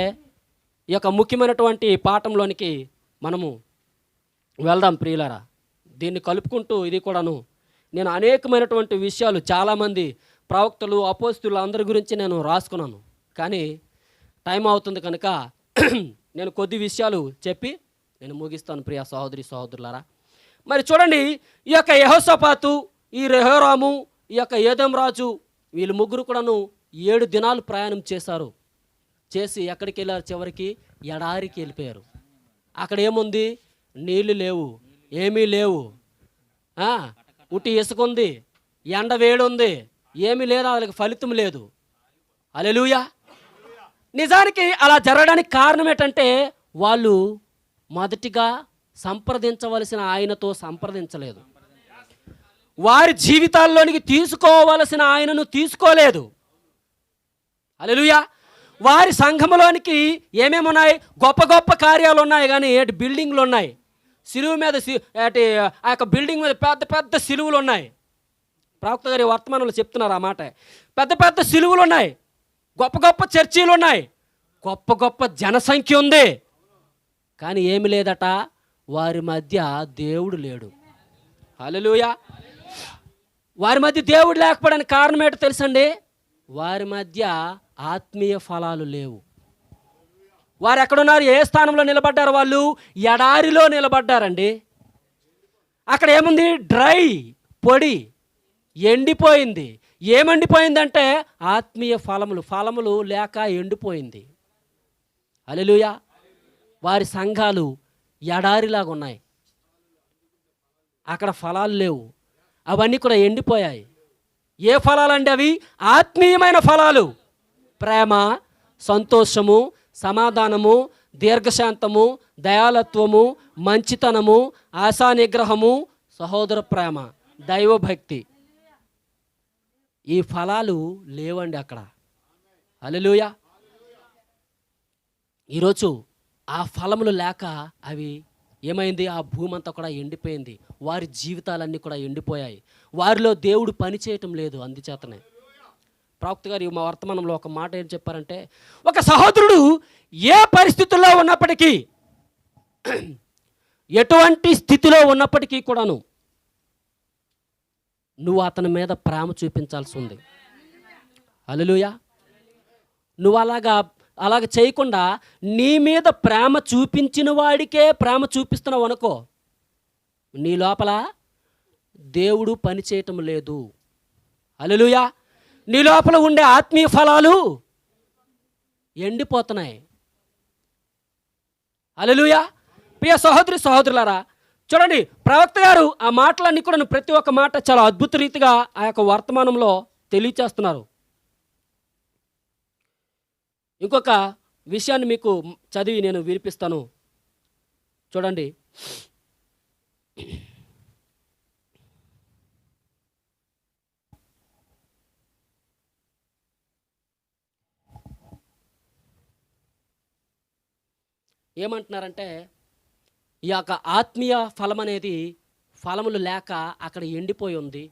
ఈ యొక్క ముఖ్యమైనటువంటి పాఠంలోనికి మనము వెళ్దాం ప్రియులారా. దీన్ని కలుపుకుంటూ ఇది కూడాను నేను అనేకమైనటువంటి విషయాలు చాలామంది ప్రవక్తలు అపోస్తులు అందరి గురించి నేను రాసుకున్నాను, కానీ టైం అవుతుంది కనుక నేను కొద్ది విషయాలు చెప్పి నేను ముగిస్తాను ప్రియ సహోదరి సహోదరులారా. మరి చూడండి, ఈ యొక్క యెహోషాపాతు, ఈ రెహోరాము, ఈ యొక్క ఏదోం రాజు, వీళ్ళు ముగ్గురు కూడాను 7 దినాలు ప్రయాణం చేశారు. చేసి ఎక్కడికి వెళ్ళారు? చివరికి ఎడారికి వెళ్ళిపోయారు. అక్కడ ఏముంది? నీళ్లు లేవు, ఏమీ లేవు, ఉట్టి ఇసుక ఉంది, ఎండ వేడి ఉంది, ఏమీ లేదు, వాళ్ళకి ఫలితం లేదు. హల్లెలూయా. నిజానికి అలా జరగడానికి కారణం ఏంటంటే వాళ్ళు మొదటిగా సంప్రదించవలసిన ఆయనతో సంప్రదించలేదు. వారి జీవితాల్లోనికి తీసుకోవలసిన ఆయనను తీసుకోలేదు. హల్లెలూయా. వారి సంఘములోనికి ఏమేమి ఉన్నాయి? గొప్ప గొప్ప కార్యాలు ఉన్నాయి, కానీ ఏటి బిల్డింగ్లు ఉన్నాయి, సిలువు మీద ఏటి ఆ యొక్క బిల్డింగ్ మీద పెద్ద పెద్ద సిలువులు ఉన్నాయి. ప్రవక్త గారి వర్తమానంలో చెప్తున్నారు ఆ మాట. పెద్ద పెద్ద సిలువులు ఉన్నాయి, గొప్ప గొప్ప చర్చీలు ఉన్నాయి, గొప్ప గొప్ప జనసంఖ్య ఉంది, కానీ ఏమి లేదట, వారి మధ్య దేవుడు లేడు. హల్లెలూయా. వారి మధ్య దేవుడు లేకపోవడానికి కారణం ఏంటో తెలుసండి? వారి మధ్య ఆత్మీయ ఫలాలు లేవు. వారు ఎక్కడున్నారు? ఏ స్థానంలో నిలబడ్డారు? వాళ్ళు ఎడారిలో నిలబడ్డారండి. అక్కడ ఏముంది? డ్రై, పొడి, ఎండిపోయింది. ఏమండిపోయిందంటే ఆత్మీయ ఫలములు లేక ఎండిపోయింది. హల్లెలూయా. వారి సంఘాలు ఎడారిలాగా ఉన్నాయి, అక్కడ ఫలాలు లేవు, అవన్నీ కూడా ఎండిపోయాయి. ఏ ఫలాలండి అవి? ఆత్మీయమైన ఫలాలు. ప్రేమ, సంతోషము, సమాధానము, దీర్ఘశాంతము, దయాలత్వము, మంచితనము, ఆశానిగ్రహము, సహోదర ప్రేమ, దైవభక్తి. ఈ ఫలాలు లేవండి అక్కడ. హల్లెలూయా. ఈరోజు ఆ ఫలములు లేక అవి ఏమైంది? ఆ భూమి అంతా కూడా ఎండిపోయింది. వారి జీవితాలన్నీ కూడా ఎండిపోయాయి. వారిలో దేవుడు పని చేయటం లేదు. అందుచేతనే ప్రవక్త గారు మా వర్తమానంలో ఒక మాట ఏం చెప్పారంటే, ఒక సహోదరుడు ఏ పరిస్థితుల్లో ఉన్నప్పటికీ, ఎటువంటి స్థితిలో ఉన్నప్పటికీ కూడాను నువ్వు అతని మీద ప్రేమ చూపించాల్సి ఉంది. హల్లెలూయా. నువ్వు అలాగ చేయకుండా నీ మీద ప్రేమ చూపించిన వాడికే ప్రేమ చూపిస్తున్నావు అనుకో, నీ లోపల దేవుడు పని చేయటం లేదు. హల్లెలూయా. నీ లోపల ఉండే ఆత్మీయ ఫలాలు ఎండిపోతున్నాయి. హల్లెలూయా. ప్రియ సహోదరి సహోదరులారా, చూడండి, ప్రవక్త గారు ఆ మాటలన్నీ కూడా ప్రతి ఒక్క మాట చాలా అద్భుత రీతిగా ఆ యొక్క వర్తమానంలో తెలియచేస్తున్నారు. ఇంకొక విషయాన్ని మీకు చదివి నేను వినిపిస్తాను. చూడండి, ఏమంటున్నారంటే, ఈ యొక్క ఆత్మీయ ఫలం అనేది ఫలములు లేక అక్కడ ఎండిపోయి ఉంది.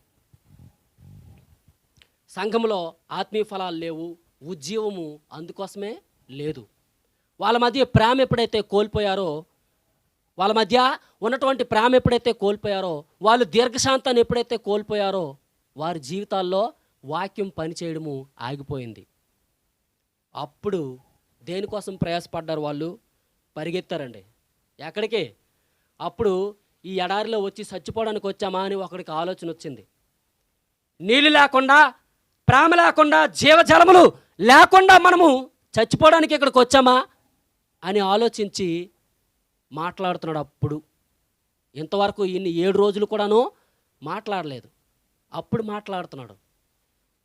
సంఘంలో ఆత్మీయ ఫలాలు లేవు, ఉజ్జీవము అందుకోసమే లేదు. వాళ్ళ మధ్య ప్రేమ ఎప్పుడైతే కోల్పోయారో, వాళ్ళ మధ్య ఉన్నటువంటి ప్రేమ ఎప్పుడైతే కోల్పోయారో, వాళ్ళు దీర్ఘశాంతాన్ని ఎప్పుడైతే కోల్పోయారో, వారి జీవితాల్లో వాక్యం పనిచేయడము ఆగిపోయింది. అప్పుడు దేనికోసం ప్రయాసపడ్డారు? వాళ్ళు పరిగెత్తారండి. ఎక్కడికి? అప్పుడు ఈ ఎడారిలో వచ్చి చచ్చిపోవడానికి వచ్చామా అని ఒకడికి ఆలోచన వచ్చింది. నీళ్ళు లేకుండా, ప్రేమ లేకుండా, జీవజలములు లేకుండా మనము చచ్చిపోవడానికి ఇక్కడికి వచ్చామా అని ఆలోచించి మాట్లాడుతున్నాడు. అప్పుడు ఇంతవరకు ఇన్ని 7 రోజులు కూడాను మాట్లాడలేదు, అప్పుడు మాట్లాడుతున్నాడు.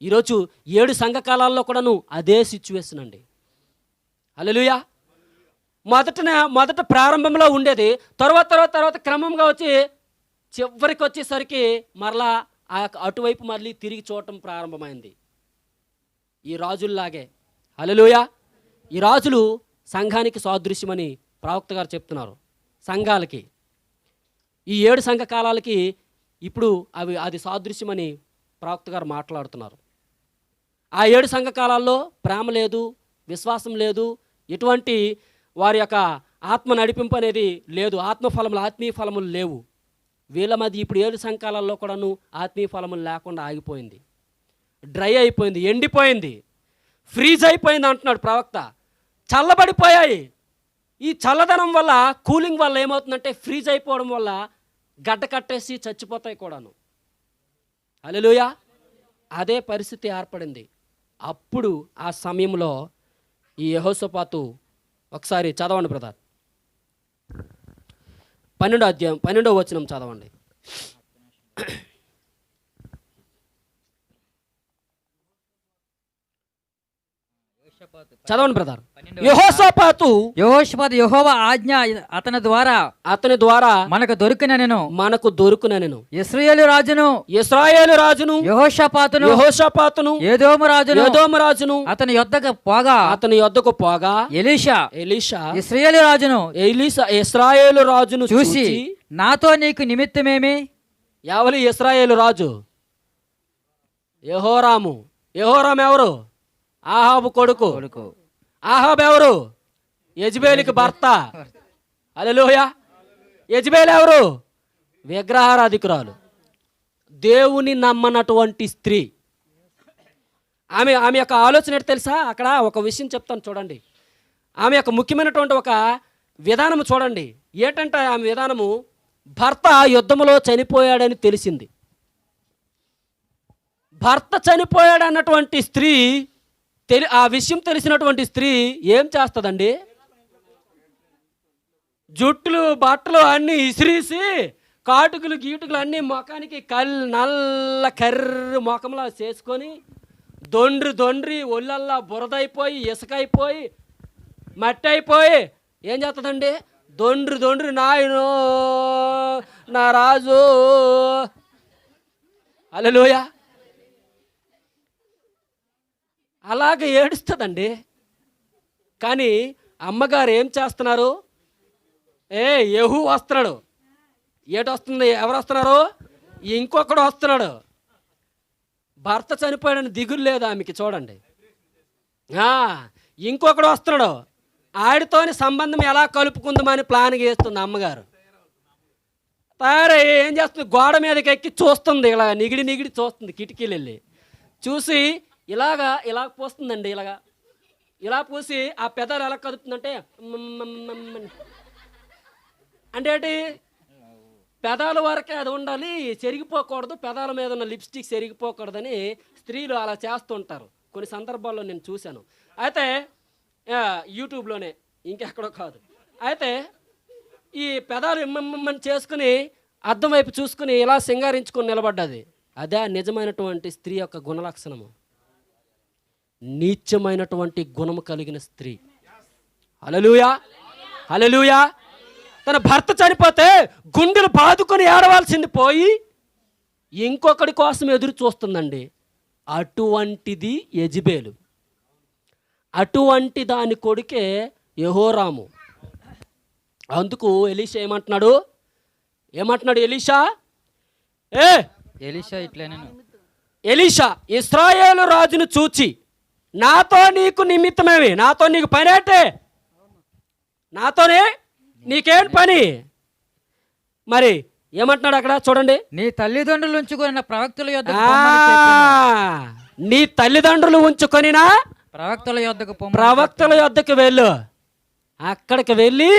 ఈరోజు 7 సంఘకాలాల్లో కూడాను అదే సిచ్యువేషన్ అండి. హల్లెలూయా. మొదట ప్రారంభంలో ఉండేది, తర్వాత క్రమంగా వచ్చి చివరికి వచ్చేసరికి మరలా ఆ యొక్క అటువైపు మళ్ళీ తిరిగి చూడటం ప్రారంభమైంది. ఈ రాజుల్లాగే. హల్లెలూయా. ఈ రాజులు సంఘానికి సాదృశ్యమని ప్రవక్త గారు చెప్తున్నారు. సంఘాలకి ఈ 7 సంఘ కాలాలకి ఇప్పుడు అది సాదృశ్యమని ప్రవక్త గారు మాట్లాడుతున్నారు. ఆ 7 సంఘ కాలాల్లో ప్రేమ లేదు, విశ్వాసం లేదు, ఎటువంటి వారి యొక్క ఆత్మ నడిపింపు అనేది లేదు, ఆత్మఫలములు ఆత్మీయ ఫలములు లేవు. వీళ్ళ మధ్య ఇప్పుడు 7 సంఘ కాలాల్లో కూడాను ఆత్మీయ ఫలములు లేకుండా ఆగిపోయింది, డ్రై అయిపోయింది, ఎండిపోయింది, ఫ్రీజ్ అయిపోయింది అంటున్నాడు ప్రవక్త. చల్లబడిపోయాయి. ఈ చల్లదనం వల్ల, కూలింగ్ వల్ల ఏమవుతుందంటే ఫ్రీజ్ అయిపోవడం వల్ల గడ్డ కట్టేసి చచ్చిపోతాయి కూడాను. హల్లెలూయా. అదే పరిస్థితి ఏర్పడింది. అప్పుడు ఆ సమయంలో ఈ యెహోషాపాతు, ఒకసారి చదవండి బ్రదర్, 12వ అధ్యాయం 12వ వచనం చదవండి. చదవండి బ్రదర్. యెహోషాపాతు యెహోవా ఆజ్ఞ అతని ద్వారా మనకు దొరుకునెను. ఇశ్రాయేలు రాజును యెహోషాపాతును ఏదోము రాజును అతని యొద్దకు పోగా ఎలీషా ఇశ్రాయేలు రాజును చూసి నాతో నీకు నిమిత్తమేమి? ఎవరు ఇశ్రాయేలు రాజు? యెహోరాము. యెహోరాము ఎవరు? ఆహాబు కొడుకు. ఆహాబు ఎవరు? యెజబేలుకి భర్త. హల్లెలూయా. యెజబేలు ఎవరు? విగ్రహారాధికురాలు, దేవుని నమ్మనటువంటి స్త్రీ. ఆమె యొక్క ఆలోచన ఏంటి తెలుసా? అక్కడ ఒక విషయం చెప్తాను చూడండి. ఆమె యొక్క ముఖ్యమైనటువంటి ఒక విధానం చూడండి. ఏంటంటే ఆమె విధానము, భర్త యుద్ధములో చనిపోయాడని తెలిసింది. భర్త చనిపోయాడు అన్నటువంటి స్త్రీ, ఆ విషయం తెలిసినటువంటి స్త్రీ ఏం చేస్తుందండి? జుట్టులు బట్టలు అన్నీ ఇసిరీసి, కాటుకులు గీటుకులు అన్నీ ముఖానికి నల్ల కర్ర ముఖంలో చేసుకొని, దొండ్రి ఒళ్ళల్లా బురదైపోయి, ఇసుకైపోయి, మట్టి అయిపోయి ఏం చేస్తుందండి? దొండ్రి నాయనో నా రాజు. హల్లెలూయా. అలాగే ఏడుస్తుందండి. కానీ అమ్మగారు ఏం చేస్తున్నారు? యెహూ వస్తున్నాడు. వస్తుంది? ఎవరు వస్తున్నారు? ఇంకొకడు వస్తున్నాడు. భర్త చనిపోయాడని దిగులు లేదు ఆమెకి. చూడండి, ఇంకొకడు వస్తున్నాడు. ఆడితోని సంబంధం ఎలా కలుపుకుందామని ప్లాన్ చేస్తుంది అమ్మగారు. తయారై ఏం చేస్తుంది? గోడ మీదకి ఎక్కి చూస్తుంది. ఇలా నిగిడి చూస్తుంది. కిటికీలు వెళ్ళి చూసి ఇలా పోస్తుందండి. ఇలా పూసి ఆ పెదాలు ఎలా కదుపుతుందంటే, అంటే ఏంటి? పెదాల వరకే అది ఉండాలి, చెరిగిపోకూడదు, పెదాల మీద ఉన్న లిప్స్టిక్ చెరిగిపోకూడదని స్త్రీలు అలా చేస్తుంటారు. కొన్ని సందర్భాల్లో నేను చూశాను. అయితే యూట్యూబ్లోనే, ఇంకెక్కడో కాదు. అయితే ఈ పెదాలు ఇమ్మని చేసుకుని అద్దం వైపు చూసుకుని ఇలా సింగారించుకొని నిలబడ్డది. అదే నిజమైనటువంటి స్త్రీ యొక్క గుణలక్షణము. నీచమైనటువంటి గుణము కలిగిన స్త్రీ. హల్లెలూయా. హల్లెలూయా. తన భర్త చనిపోతే గుండెలు బాదుకొని ఏడవాల్సింది పోయి ఇంకొకటి కోసం ఎదురు చూస్తుందండి. అటువంటిది యెజబేలు. అటువంటి దాని కొడుకే యెహోరాము. అందుకు ఎలీషా ఏమంటున్నాడు? ఎలీషా ఇశ్రాయేలు రాజును చూచి నాతో నీకు నిమిత్తమేమి? నాతో నీకు పనేటే? నాతోనే నీకేం పని? మరి ఏమంటున్నాడు అక్కడ చూడండి. నీ తల్లిదండ్రులు ఉంచుకున్న ప్రవక్తల యొద్దకు నీ తల్లిదండ్రులు ఉంచుకొనిన ప్రవక్తల యొద్దకు వెళ్ళు. అక్కడికి వెళ్ళి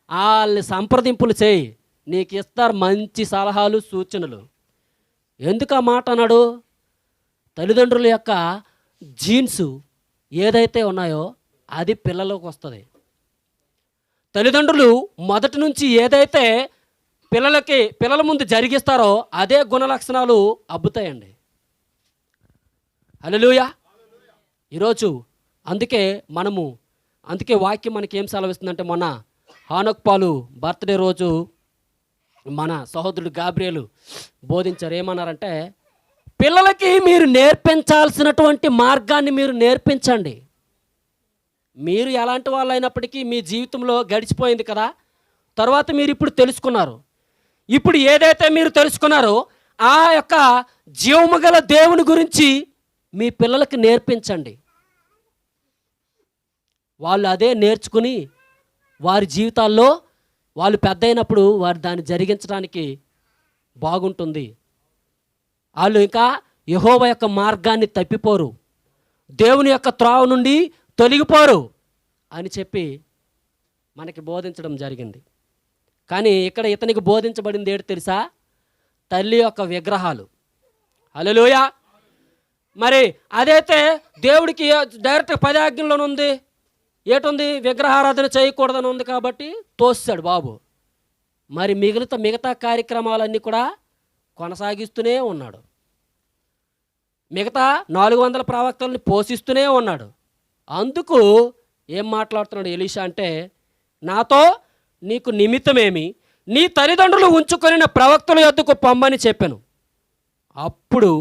వాళ్ళని సంప్రదింపులు చేయి. నీకు ఇస్తారు మంచి సలహాలు, సూచనలు. ఎందుకు ఆ మాట అన్నాడు? తల్లిదండ్రుల యొక్క జీన్స్ ఏదైతే ఉన్నాయో అది పిల్లలకు వస్తుంది. తల్లిదండ్రులు మొదటి నుంచి ఏదైతే పిల్లల ముందు జరిగిస్తారో అదే గుణలక్షణాలు అబ్బుతాయండి. హల్లెలూయా. ఈరోజు అందుకే వాక్యం మనకి ఏం సెలవిస్తుందంటే, మొన్న హానోక్ పాలు బర్త్డే రోజు మన సహోదరుడు గాబ్రియేలు బోధించారు. ఏమన్నారంటే, పిల్లలకి మీరు నేర్పించాల్సినటువంటి మార్గాన్ని మీరు నేర్పించండి. మీరు ఎలాంటి వాళ్ళు అయినప్పటికీ మీ జీవితంలో గడిచిపోయింది కదా, తర్వాత మీరు ఇప్పుడు తెలుసుకున్నారు. ఇప్పుడు ఏదైతే మీరు తెలుసుకున్నారో ఆ యొక్క జీవము గల దేవుని గురించి మీ పిల్లలకి నేర్పించండి. వాళ్ళు అదే నేర్చుకుని వారి జీవితాల్లో వాళ్ళు పెద్ద అయినప్పుడు వారు దాన్ని జరిగించడానికి బాగుంటుంది. వాళ్ళు ఇంకా యెహోవా యొక్క మార్గాన్ని తప్పిపోరు, దేవుని యొక్క త్రోవ నుండి తొలగిపోరు అని చెప్పి మనకి బోధించడం జరిగింది. కానీ ఇక్కడ ఇతనికి బోధించబడింది ఏంటి తెలుసా? తల్లి యొక్క విగ్రహాలు. హల్లెలూయా. మరి అదైతే దేవుడికి డైరెక్ట్ 10 ఆజ్ఞల్లోనే ఉంది. ఏటుంది? విగ్రహారాధన చేయకూడదని ఉంది కాబట్టి తోస్తాడు బాబు. మరి మిగతా కార్యక్రమాలన్నీ కూడా కొనసాగిస్తూనే ఉన్నాడు. మిగతా 400 ప్రవక్తల్ని పోషిస్తూనే ఉన్నాడు. అందుకు ఏం మాట్లాడుతున్నాడు ఎలీషా అంటే, నాతో నీకు నిమిత్తమేమి, నీ తల్లిదండ్రులు ఉంచుకొని ప్రవక్తల యొద్దకు పొమ్మని చెప్పాను. అప్పుడు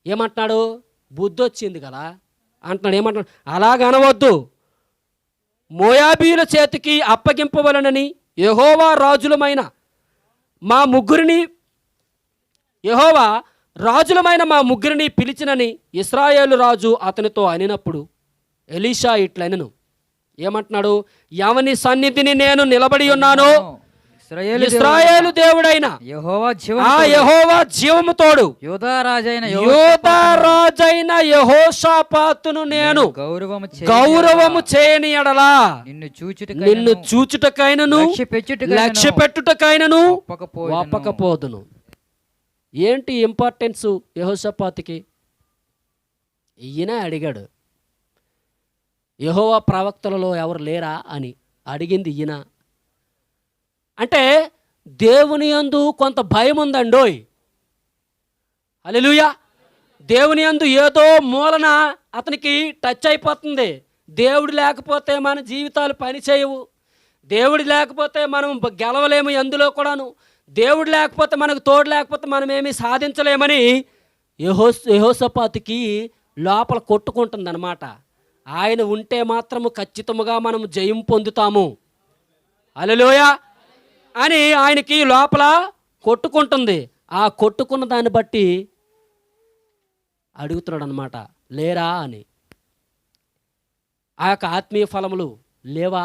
ఏమంటున్నాడు? బుద్ధి వచ్చింది కదా అంటున్నాడు. ఏమంటున్నాడు? అలాగనవద్దు, మోయాబీల చేతికి అప్పగింపవలనని యెహోవా రాజులమైన మా ముగ్గురిని పిలిచినని ఇశ్రాయేలు రాజు అతనితో అనినప్పుడు ఎలీషా ఇట్లనెను. ఏమంటున్నాడు? ఎవని సన్నిధిని నేను నిలబడి ఉన్నానో ఇశ్రాయేలు దేవుడైన యెహోవా జీవము తోడు యూదా రాజైన యెహోషాపాతును నేను గౌరవము చేయని ఎడలా నిన్ను చూచుటకైనను లక్ష్య పెట్టుటకైనను ఒప్పకపోదును. ఏంటి ఇంపార్టెన్స్ యెహోషాపాతుకి? ఈయన అడిగాడు, యెహోవా ప్రవక్తలలో ఎవరు లేరా అని అడిగింది ఈయన. అంటే దేవుని యందు కొంత భయం ఉందండోయ్. హల్లెలూయా. దేవుని యందు ఏదో మూలన అతనికి టచ్ అయిపోతుంది. దేవుడు లేకపోతే మన జీవితాలు పనిచేయవు, దేవుడు లేకపోతే మనం గెలవలేము ఎందులో కూడాను, దేవుడు లేకపోతే మనకు తోడు లేకపోతే మనం ఏమీ సాధించలేమని యెహోషాపాతుకి లోపల కొట్టుకుంటుంది అన్నమాట. ఆయన ఉంటే మాత్రము ఖచ్చితంగా మనం జయం పొందుతాము, హల్లెలూయా అని ఆయనకి లోపల కొట్టుకుంటుంది. ఆ కొట్టుకున్న దాన్ని బట్టి అడుగుతున్నాడు అనమాట, లేరా అని. ఆ యొక్క ఆత్మీయ ఫలములు లేవా?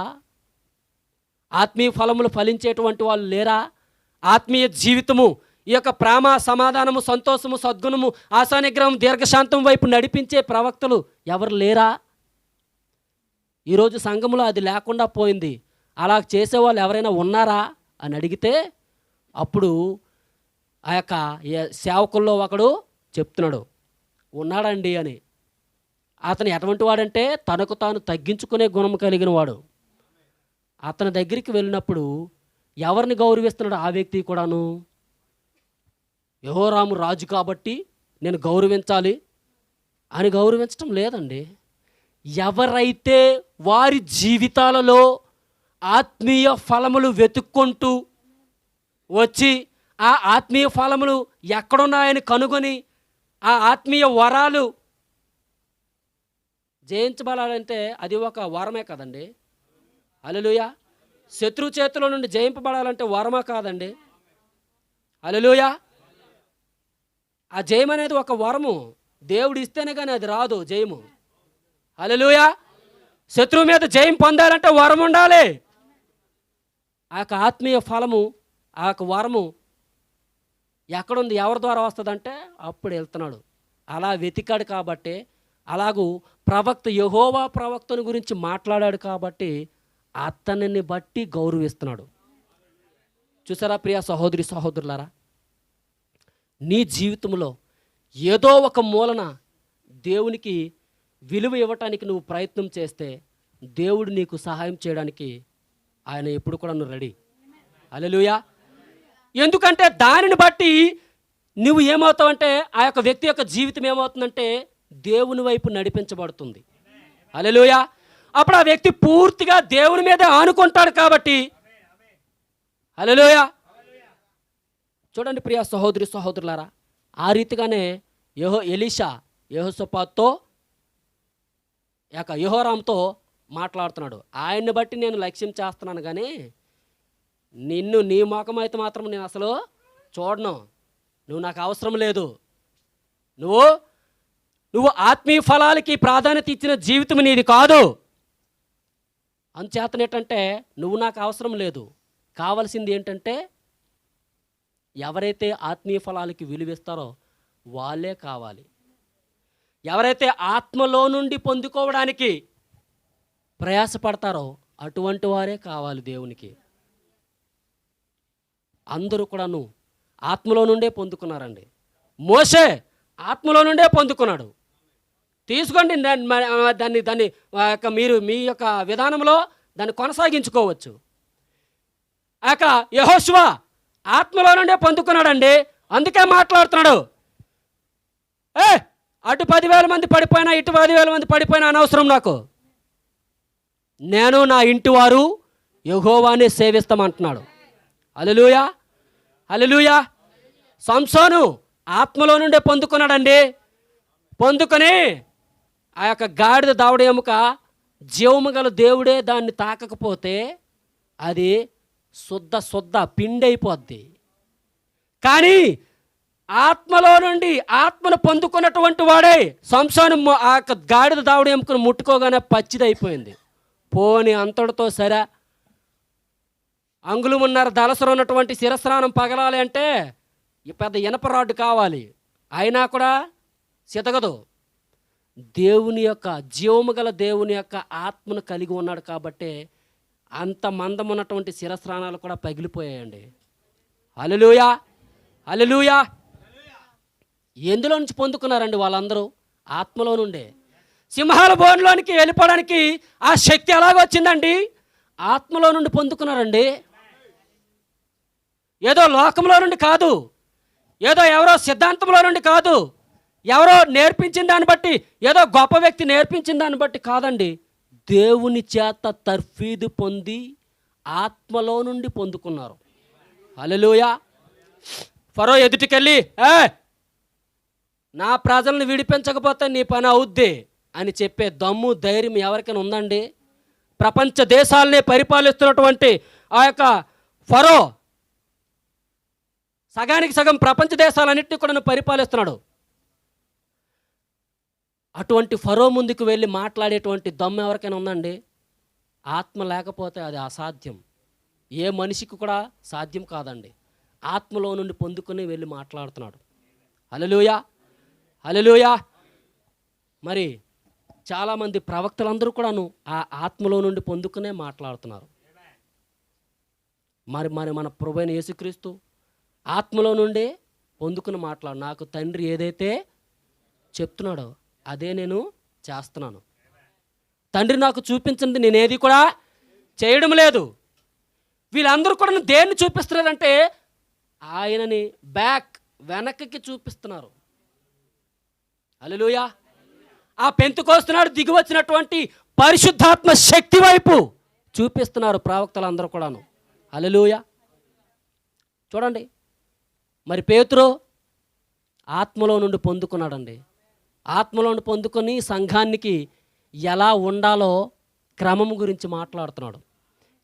ఆత్మీయ ఫలములు ఫలించేటువంటి వాళ్ళు లేరా? ఆత్మీయ జీవితము, ఈ యొక్క ప్రేమ, సమాధానము, సంతోషము, సద్గుణము, ఆశానిగ్రహం, దీర్ఘశాంతం వైపు నడిపించే ప్రవక్తలు ఎవరు లేరా? ఈరోజు సంఘములో అది లేకుండా పోయింది. అలా చేసేవాళ్ళు ఎవరైనా ఉన్నారా అని అడిగితే అప్పుడు ఆ యొక్క సేవకుల్లో ఒకడు చెప్తున్నాడు, ఉన్నాడండి అని. అతను ఎటువంటి వాడంటే తనకు తాను తగ్గించుకునే గుణం కలిగిన వాడు. అతని దగ్గరికి వెళ్ళినప్పుడు ఎవరిని గౌరవిస్తున్నాడు ఆ వ్యక్తి కూడాను? యెహోరాము రాజు కాబట్టి నేను గౌరవించాలి అని గౌరవించటం లేదండి. ఎవరైతే వారి జీవితాలలో ఆత్మీయ ఫలములు వెతుక్కుంటూ వచ్చి ఆ ఆత్మీయ ఫలములు ఎక్కడున్నాయని కనుగొని ఆ ఆత్మీయ వరాలు జయించబడాలంటే అది ఒక వరమే కదండి. హల్లెలూయా. శత్రు చేతిలో నుండి జయింపబడాలంటే వరమా కాదండి. హల్లెలూయా. ఆ జయం అనేది ఒక వరము, దేవుడు ఇస్తేనే కానీ అది రాదు జయము. హల్లెలూయా. శత్రువు మీద జయం పొందాలంటే వరం ఉండాలి. ఆ యొక్క ఆత్మీయ ఫలము, ఆ యొక్క వరము ఎక్కడుంది, ఎవరి ద్వారా వస్తుందంటే అప్పుడు వెళ్తున్నాడు. అలా వెతికాడు కాబట్టి, అలాగూ ప్రవక్త యెహోవా ప్రవక్తను గురించి మాట్లాడాడు కాబట్టి అతనిని బట్టి గౌరవిస్తున్నాడు. చూసారా ప్రియ సహోదరి సహోదరులారా, నీ జీవితంలో ఏదో ఒక మూలన దేవునికి విలువ ఇవ్వటానికి నువ్వు ప్రయత్నం చేస్తే దేవుడు నీకు సహాయం చేయడానికి ఆయన ఎప్పుడు కూడా నువ్వు రెడీ. హల్లెలూయా. ఎందుకంటే దానిని బట్టి నువ్వు ఏమవుతావంటే ఆ యొక్క వ్యక్తి యొక్క జీవితం ఏమవుతుందంటే దేవుని వైపు నడిపించబడుతుంది. హల్లెలూయా. అప్పుడు ఆ వ్యక్తి పూర్తిగా దేవుని మీదే ఆనుకుంటాడు కాబట్టి. హల్లెలూయా. చూడండి ప్రియ సహోదరి సహోదరులారా, ఆ రీతిగానే ఎలీషా యెహోషాపాతుతో యెహోరాముతో మాట్లాడుతున్నాడు. ఆయన్ని బట్టి నేను లక్ష్యం చేస్తున్నాను, కానీ నీ ముఖం అయితే మాత్రం నేను అసలు చూడను. నువ్వు నాకు అవసరం లేదు. నువ్వు ఆత్మీయ ఫలాలకి ప్రాధాన్యత ఇచ్చిన జీవితం నీది కాదు. అంచేతనేటంటే నువ్వు నాకు అవసరం లేదు. కావాల్సింది ఏంటంటే ఎవరైతే ఆత్మీయ ఫలాలకి విలువిస్తారో వాళ్ళే కావాలి. ఎవరైతే ఆత్మలో నుండి పొందుకోవడానికి ప్రయాసపడతారో అటువంటి వారే కావాలి దేవునికి. అందరూ కూడాను ఆత్మలో నుండే పొందుకున్నారండి. మోషే ఆత్మలో నుండే పొందుకున్నాడు. తీసుకోండి దాన్ని మీరు మీ యొక్క విధానంలో దాన్ని కొనసాగించుకోవచ్చు. యెహోషువ ఆత్మలో నుండే పొందుకున్నాడండి. అందుకే మాట్లాడుతున్నాడు, అటు 10,000 మంది పడిపోయినా ఇటు 10,000 మంది పడిపోయినా అనవసరం నాకు. నేను నా ఇంటి వారు యెహోవానే సేవిస్తామంటున్నాడు. హల్లెలూయా, హల్లెలూయా. సంసోను ఆత్మలో నుండే పొందుకున్నాడండి. పొందుకొని ఆ యొక్క గాడిద దవడ ఎముక జీవము గల దేవుడే దాన్ని తాకకపోతే అది శుద్ధ పిండి అయిపోద్ది. కానీ ఆత్మలో నుండి ఆత్మను పొందుకున్నటువంటి వాడే సంసోను ఆ యొక్క గాడిద దవడ ఎముకను ముట్టుకోగానే పచ్చిదైపోయింది. పోని అంతటితో సరే అంగుళమున్నర దలసర ఉన్నటువంటి శిరస్నానం పగలాలి అంటే ఈ పెద్ద ఇనప రాడ్డు కావాలి. అయినా కూడా సితగదు. దేవుని యొక్క జీవము గల దేవుని యొక్క ఆత్మను కలిగి ఉన్నాడు కాబట్టి అంత మందం ఉన్నటువంటి శిరస్నానాలు కూడా పగిలిపోయాయండి. హల్లెలూయా, హల్లెలూయా. ఎందులో నుంచి పొందుకున్నారండి వాళ్ళందరూ? ఆత్మలో నుండే. సింహాల బోన్లోనికి వెళ్ళిపోవడానికి ఆ శక్తి ఎలాగొచ్చిందండి? ఆత్మలో నుండి పొందుకున్నారండి. ఏదో లోకంలో నుండి కాదు, ఏదో ఎవరో సిద్ధాంతంలో నుండి కాదు, ఎవరో నేర్పించిన దాన్ని బట్టి, ఏదో గొప్ప వ్యక్తి నేర్పించిన దాన్ని బట్టి కాదండి. దేవుని చేత తర్ఫీదు పొంది ఆత్మలో నుండి పొందుకున్నారు. హల్లెలూయా. ఫరో ఎదుటికెళ్ళి నా ప్రజలను విడిపించకపోతే నీ పని అవుద్ది అని చెప్పే దమ్ము ధైర్యం ఎవరికైనా ఉందండి? ప్రపంచ దేశాలనే పరిపాలిస్తున్నటువంటి ఆ యొక్క ఫరో సగానికి సగం ప్రపంచ దేశాలన్నింటినీ కూడా పరిపాలిస్తున్నాడు. అటువంటి ఫరో ముందుకు వెళ్ళి మాట్లాడేటువంటి దమ్ము ఎవరికైనా ఉందండి? ఆత్మ లేకపోతే అది అసాధ్యం. ఏ మనిషికి కూడా సాధ్యం కాదండి. ఆత్మలో నుండి పొందుకొని వెళ్ళి మాట్లాడుతున్నాడు. హల్లెలూయా, హల్లెలూయా. మరి చాలామంది ప్రవక్తలందరూ కూడాను ఆ ఆత్మలో నుండి పొందుకునే మాట్లాడుతున్నారు. మరి మన ప్రభువైన యేసుక్రీస్తు ఆత్మలో నుండే పొందుకుని నాకు తండ్రి ఏదైతే చెప్తున్నాడో అదే నేను చేస్తున్నాను. తండ్రి నాకు చూపించింది నేనేది కూడా చేయడం లేదు. వీళ్ళందరూ కూడా దేన్ని చూపిస్తున్నారంటే ఆయనని వెనక్కి చూపిస్తున్నారు. హల్లెలూయా. ఆ పెంతెకోస్తు దిగి వచ్చినటువంటి పరిశుద్ధాత్మ శక్తి వైపు చూపిస్తున్నారు ప్రవక్తలందరూ కూడాను. హల్లెలూయా. చూడండి, మరి పేతురు ఆత్మలో నుండి పొందుకున్నాడండి. ఆత్మలో నుండి పొందుకొని సంఘానికి ఎలా ఉండాలో క్రమం గురించి మాట్లాడుతున్నాడు.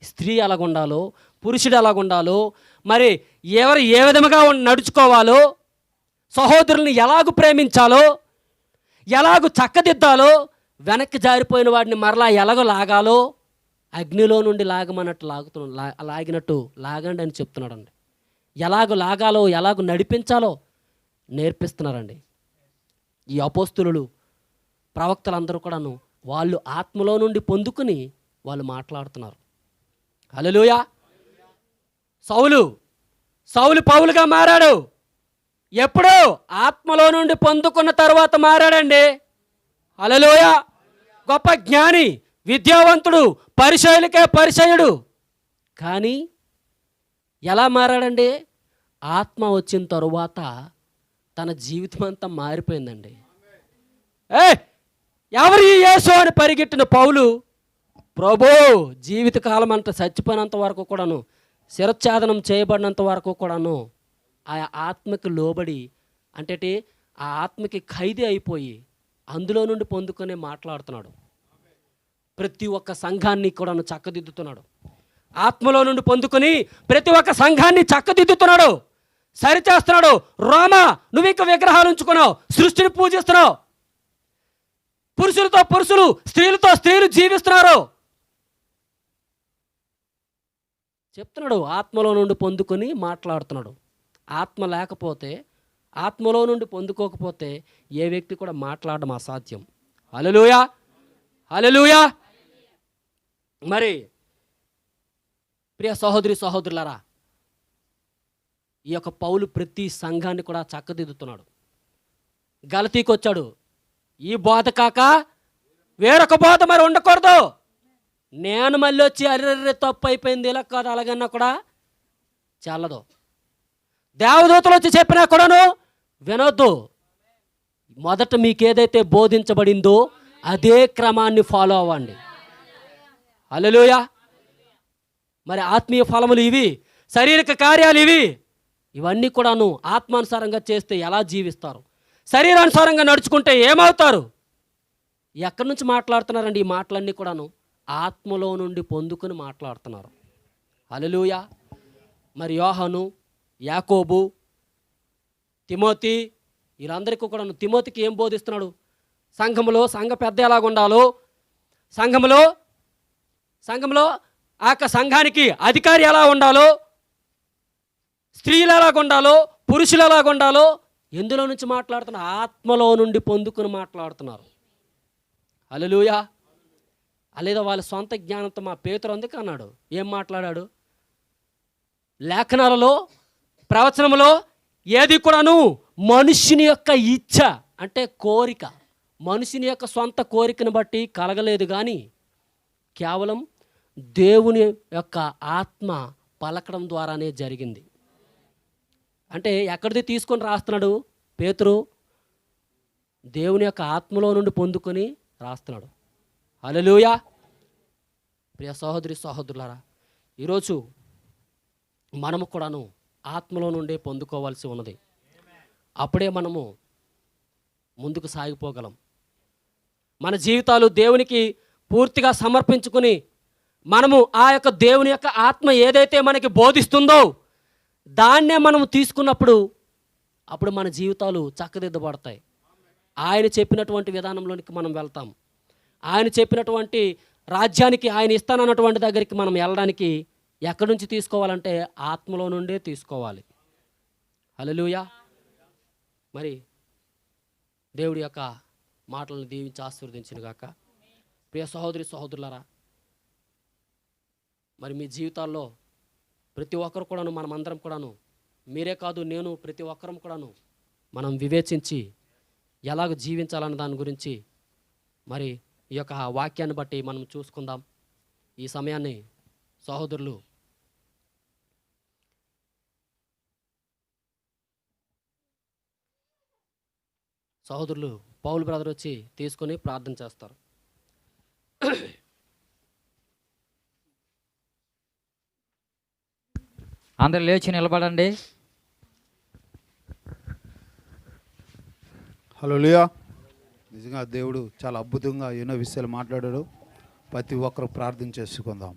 స్త్రీ ఎలాగుండాలో, పురుషుడు ఎలాగుండాలో, మరి ఎవరు ఏ విధముగా నడుచుకోవాలో, సహోదరుల్ని ఎలాగూ ప్రేమించాలో, ఎలాగూ చక్కదిద్దాలో, వెనక్కి జారిపోయిన వాడిని మరలా ఎలాగో లాగాలో, అగ్నిలో నుండి లాగమన్నట్టు లాగినట్టు లాగండి అని చెప్తున్నాడండి. ఎలాగో లాగాలో, ఎలాగో నడిపించాలో నేర్పిస్తున్నారండి. ఈ అపోస్తులు ప్రవక్తలందరూ కూడాను వాళ్ళు ఆత్మలో నుండి పొందుకుని వాళ్ళు మాట్లాడుతున్నారు. హల్లెలూయా. సౌలు పౌలుగా మారాడు. ఎప్పుడో ఆత్మలో నుండి పొందుకున్న తర్వాత మారాడండి. హల్లెలూయా. గొప్ప జ్ఞాని, విద్యావంతుడు, పరిచయులకే పరిచయుడు. కానీ ఎలా మారాడండి? ఆత్మ వచ్చిన తరువాత తన జీవితం అంతా మారిపోయిందండి. ఎవరు ఈ యేసు అని పరిగెట్టిన పౌలు ప్రభు జీవితకాలం అంతా చచ్చిపోయినంత వరకు కూడాను, శిరచ్ఛేదనం చేయబడినంత వరకు కూడాను ఆ ఆత్మకు లోబడి అంటే ఆ ఆత్మకి ఖైదీ అయిపోయి అందులో నుండి పొందుకొని మాట్లాడుతున్నాడు. ప్రతి ఒక్క సంఘాన్ని కూడా చక్కదిద్దుతున్నాడు. ఆత్మలో నుండి పొందుకొని ప్రతి ఒక్క సంఘాన్ని చక్కదిద్దుతున్నాడు, సరిచేస్తున్నాడు. రోమా, నువ్వు ఇంకా విగ్రహాలు ఉంచుకున్నావు, సృష్టిని పూజిస్తున్నావు. పురుషులతో పురుషులు, స్త్రీలతో స్త్రీలు జీవిస్తున్నారు. చెప్తున్నాడు, ఆత్మలో నుండి పొందుకొని మాట్లాడుతున్నాడు. ఆత్మ లేకపోతే, ఆత్మలో నుండి పొందుకోకపోతే ఏ వ్యక్తి కూడా మాట్లాడడం అసాధ్యం. హల్లెలూయా, హల్లెలూయా. మరి ప్రియ సహోదరి సహోదరులారా, ఈ యొక్క పౌలు ప్రతి సంఘాన్ని కూడా చక్కదిద్దుతున్నాడు. గలతీకి వచ్చాడు, ఈ బోధ కాక వేరొక బోధ మరి ఉండకూడదు. నేను మళ్ళీ వచ్చి అర్రెర్రె తప్పు అయిపోయింది ఇలా కాదు అలాగన్నా కూడా చాలదు. దేవదూతలు వచ్చి చెప్పినా కూడాను వినొద్దు. మొదట మీకు ఏదైతే బోధించబడిందో అదే క్రమాన్ని ఫాలో అవ్వండి. హల్లెలూయా. మరి ఆత్మీయ ఫలములు ఇవి, శారీరక కార్యాలు ఇవి, ఇవన్నీ కూడాను ఆత్మానుసారంగా చేస్తే ఎలా జీవిస్తారు? శరీరానుసారంగా నడుచుకుంటే ఏమవుతారు? ఎక్కడి నుంచి మాట్లాడుతున్నారండి? ఈ మాటలన్నీ కూడాను ఆత్మలో నుండి పొందుకొని మాట్లాడుతున్నారు. హల్లెలూయా. మరి యోహాను, యాకోబు, తిమోతి, వీళ్ళందరికీ కూడాను తిమోతికి ఏం బోధిస్తున్నాడు? సంఘంలో సంఘ పెద్ద ఎలాగుండాలో, సంఘంలో ఆ సంఘానికి అధికారి ఎలా ఉండాలో, స్త్రీలు ఎలాగుండాలో, పురుషులు ఎలాగుండాలో ఎందులో నుంచి మాట్లాడుతున్నారు? ఆత్మలో నుండి పొందుకుని మాట్లాడుతున్నారు. హల్లెలూయా. లేదా వాళ్ళ సొంత జ్ఞానంతో మా పేతురు అందుకు అన్నాడు, ఏం మాట్లాడాడు? లేఖనాలలో, ప్రవచనంలో ఏది కూడాను మనుషుని యొక్క ఇచ్ఛ అంటే కోరిక, మనుషుని యొక్క సొంత కోరికను బట్టి కలగలేదు, కానీ కేవలం దేవుని యొక్క ఆత్మ పలకడం ద్వారానే జరిగింది. అంటే ఎక్కడిది తీసుకొని రాస్తున్నాడు పేతురు? దేవుని యొక్క ఆత్మలో నుండి పొందుకొని రాస్తున్నాడు. హల్లెలూయా. ప్రియ సహోదరి సహోదరులారా, ఈరోజు మనము కూడాను ఆత్మలో నుండే పొందుకోవాల్సి ఉన్నది. అప్పుడే మనము ముందుకు సాగిపోగలం. మన జీవితాలు దేవునికి పూర్తిగా సమర్పించుకుని మనము ఆ యొక్క దేవుని యొక్క ఆత్మ ఏదైతే మనకి బోధిస్తుందో దాన్నే మనము తీసుకున్నప్పుడు అప్పుడు మన జీవితాలు చక్కదిద్దబడతాయి. ఆయన చెప్పినటువంటి విధానంలోనికి మనం వెళ్తాం. ఆయన చెప్పినటువంటి రాజ్యానికి, ఆయన ఇస్తానన్నటువంటి దగ్గరికి మనం వెళ్ళడానికి ఎక్కడి నుంచి తీసుకోవాలంటే ఆత్మలో నుండే తీసుకోవాలి. హల్లెలూయా. మరి దేవుడి యొక్క మాటలను దీవించి ఆశీర్వదించును గాక. ప్రియ సహోదరి సహోదరులారా, మరి మీ జీవితాల్లో ప్రతి ఒక్కరు కూడాను, మనమందరం కూడాను, మీరే కాదు నేను, ప్రతి ఒక్కరం కూడాను మనం వివేచించి ఎలాగ జీవించాలన్న దాని గురించి మరి ఈ యొక్క వాక్యాన్ని బట్టి మనం చూసుకుందాం. ఈ సమయాన్ని సహోదరులు పౌల్ బ్రదర్ వచ్చి తీసుకొని ప్రార్థన చేస్తారు. అందరు లేచి నిలబడండి. హల్లెలూయా. నిజంగా దేవుడు చాలా అద్భుతంగా ఎన్నో విషయాలు మాట్లాడాడు. ప్రతి ఒక్కరు ప్రార్థన చేసుకుందాం.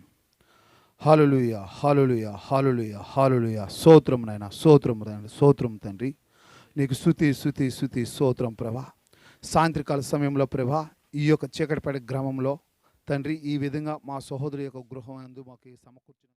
హల్లెలూయా, హల్లెలూయా, హల్లెలూయా, హల్లెలూయా. స్తోత్రం నాయనా, స్తోత్రం నాయనా, స్తోత్రం తండ్రి. నీకు స్తుతి స్తుతి స్తుతి స్తోత్రం ప్రభా. సాయంత్రకాల సమయంలో ప్రభా, ఈ యొక్క చీకటిపేట గ్రామంలో తండ్రి ఈ విధంగా మా సహోదరు యొక్క గృహం యందు మాకు సమకూర్చిన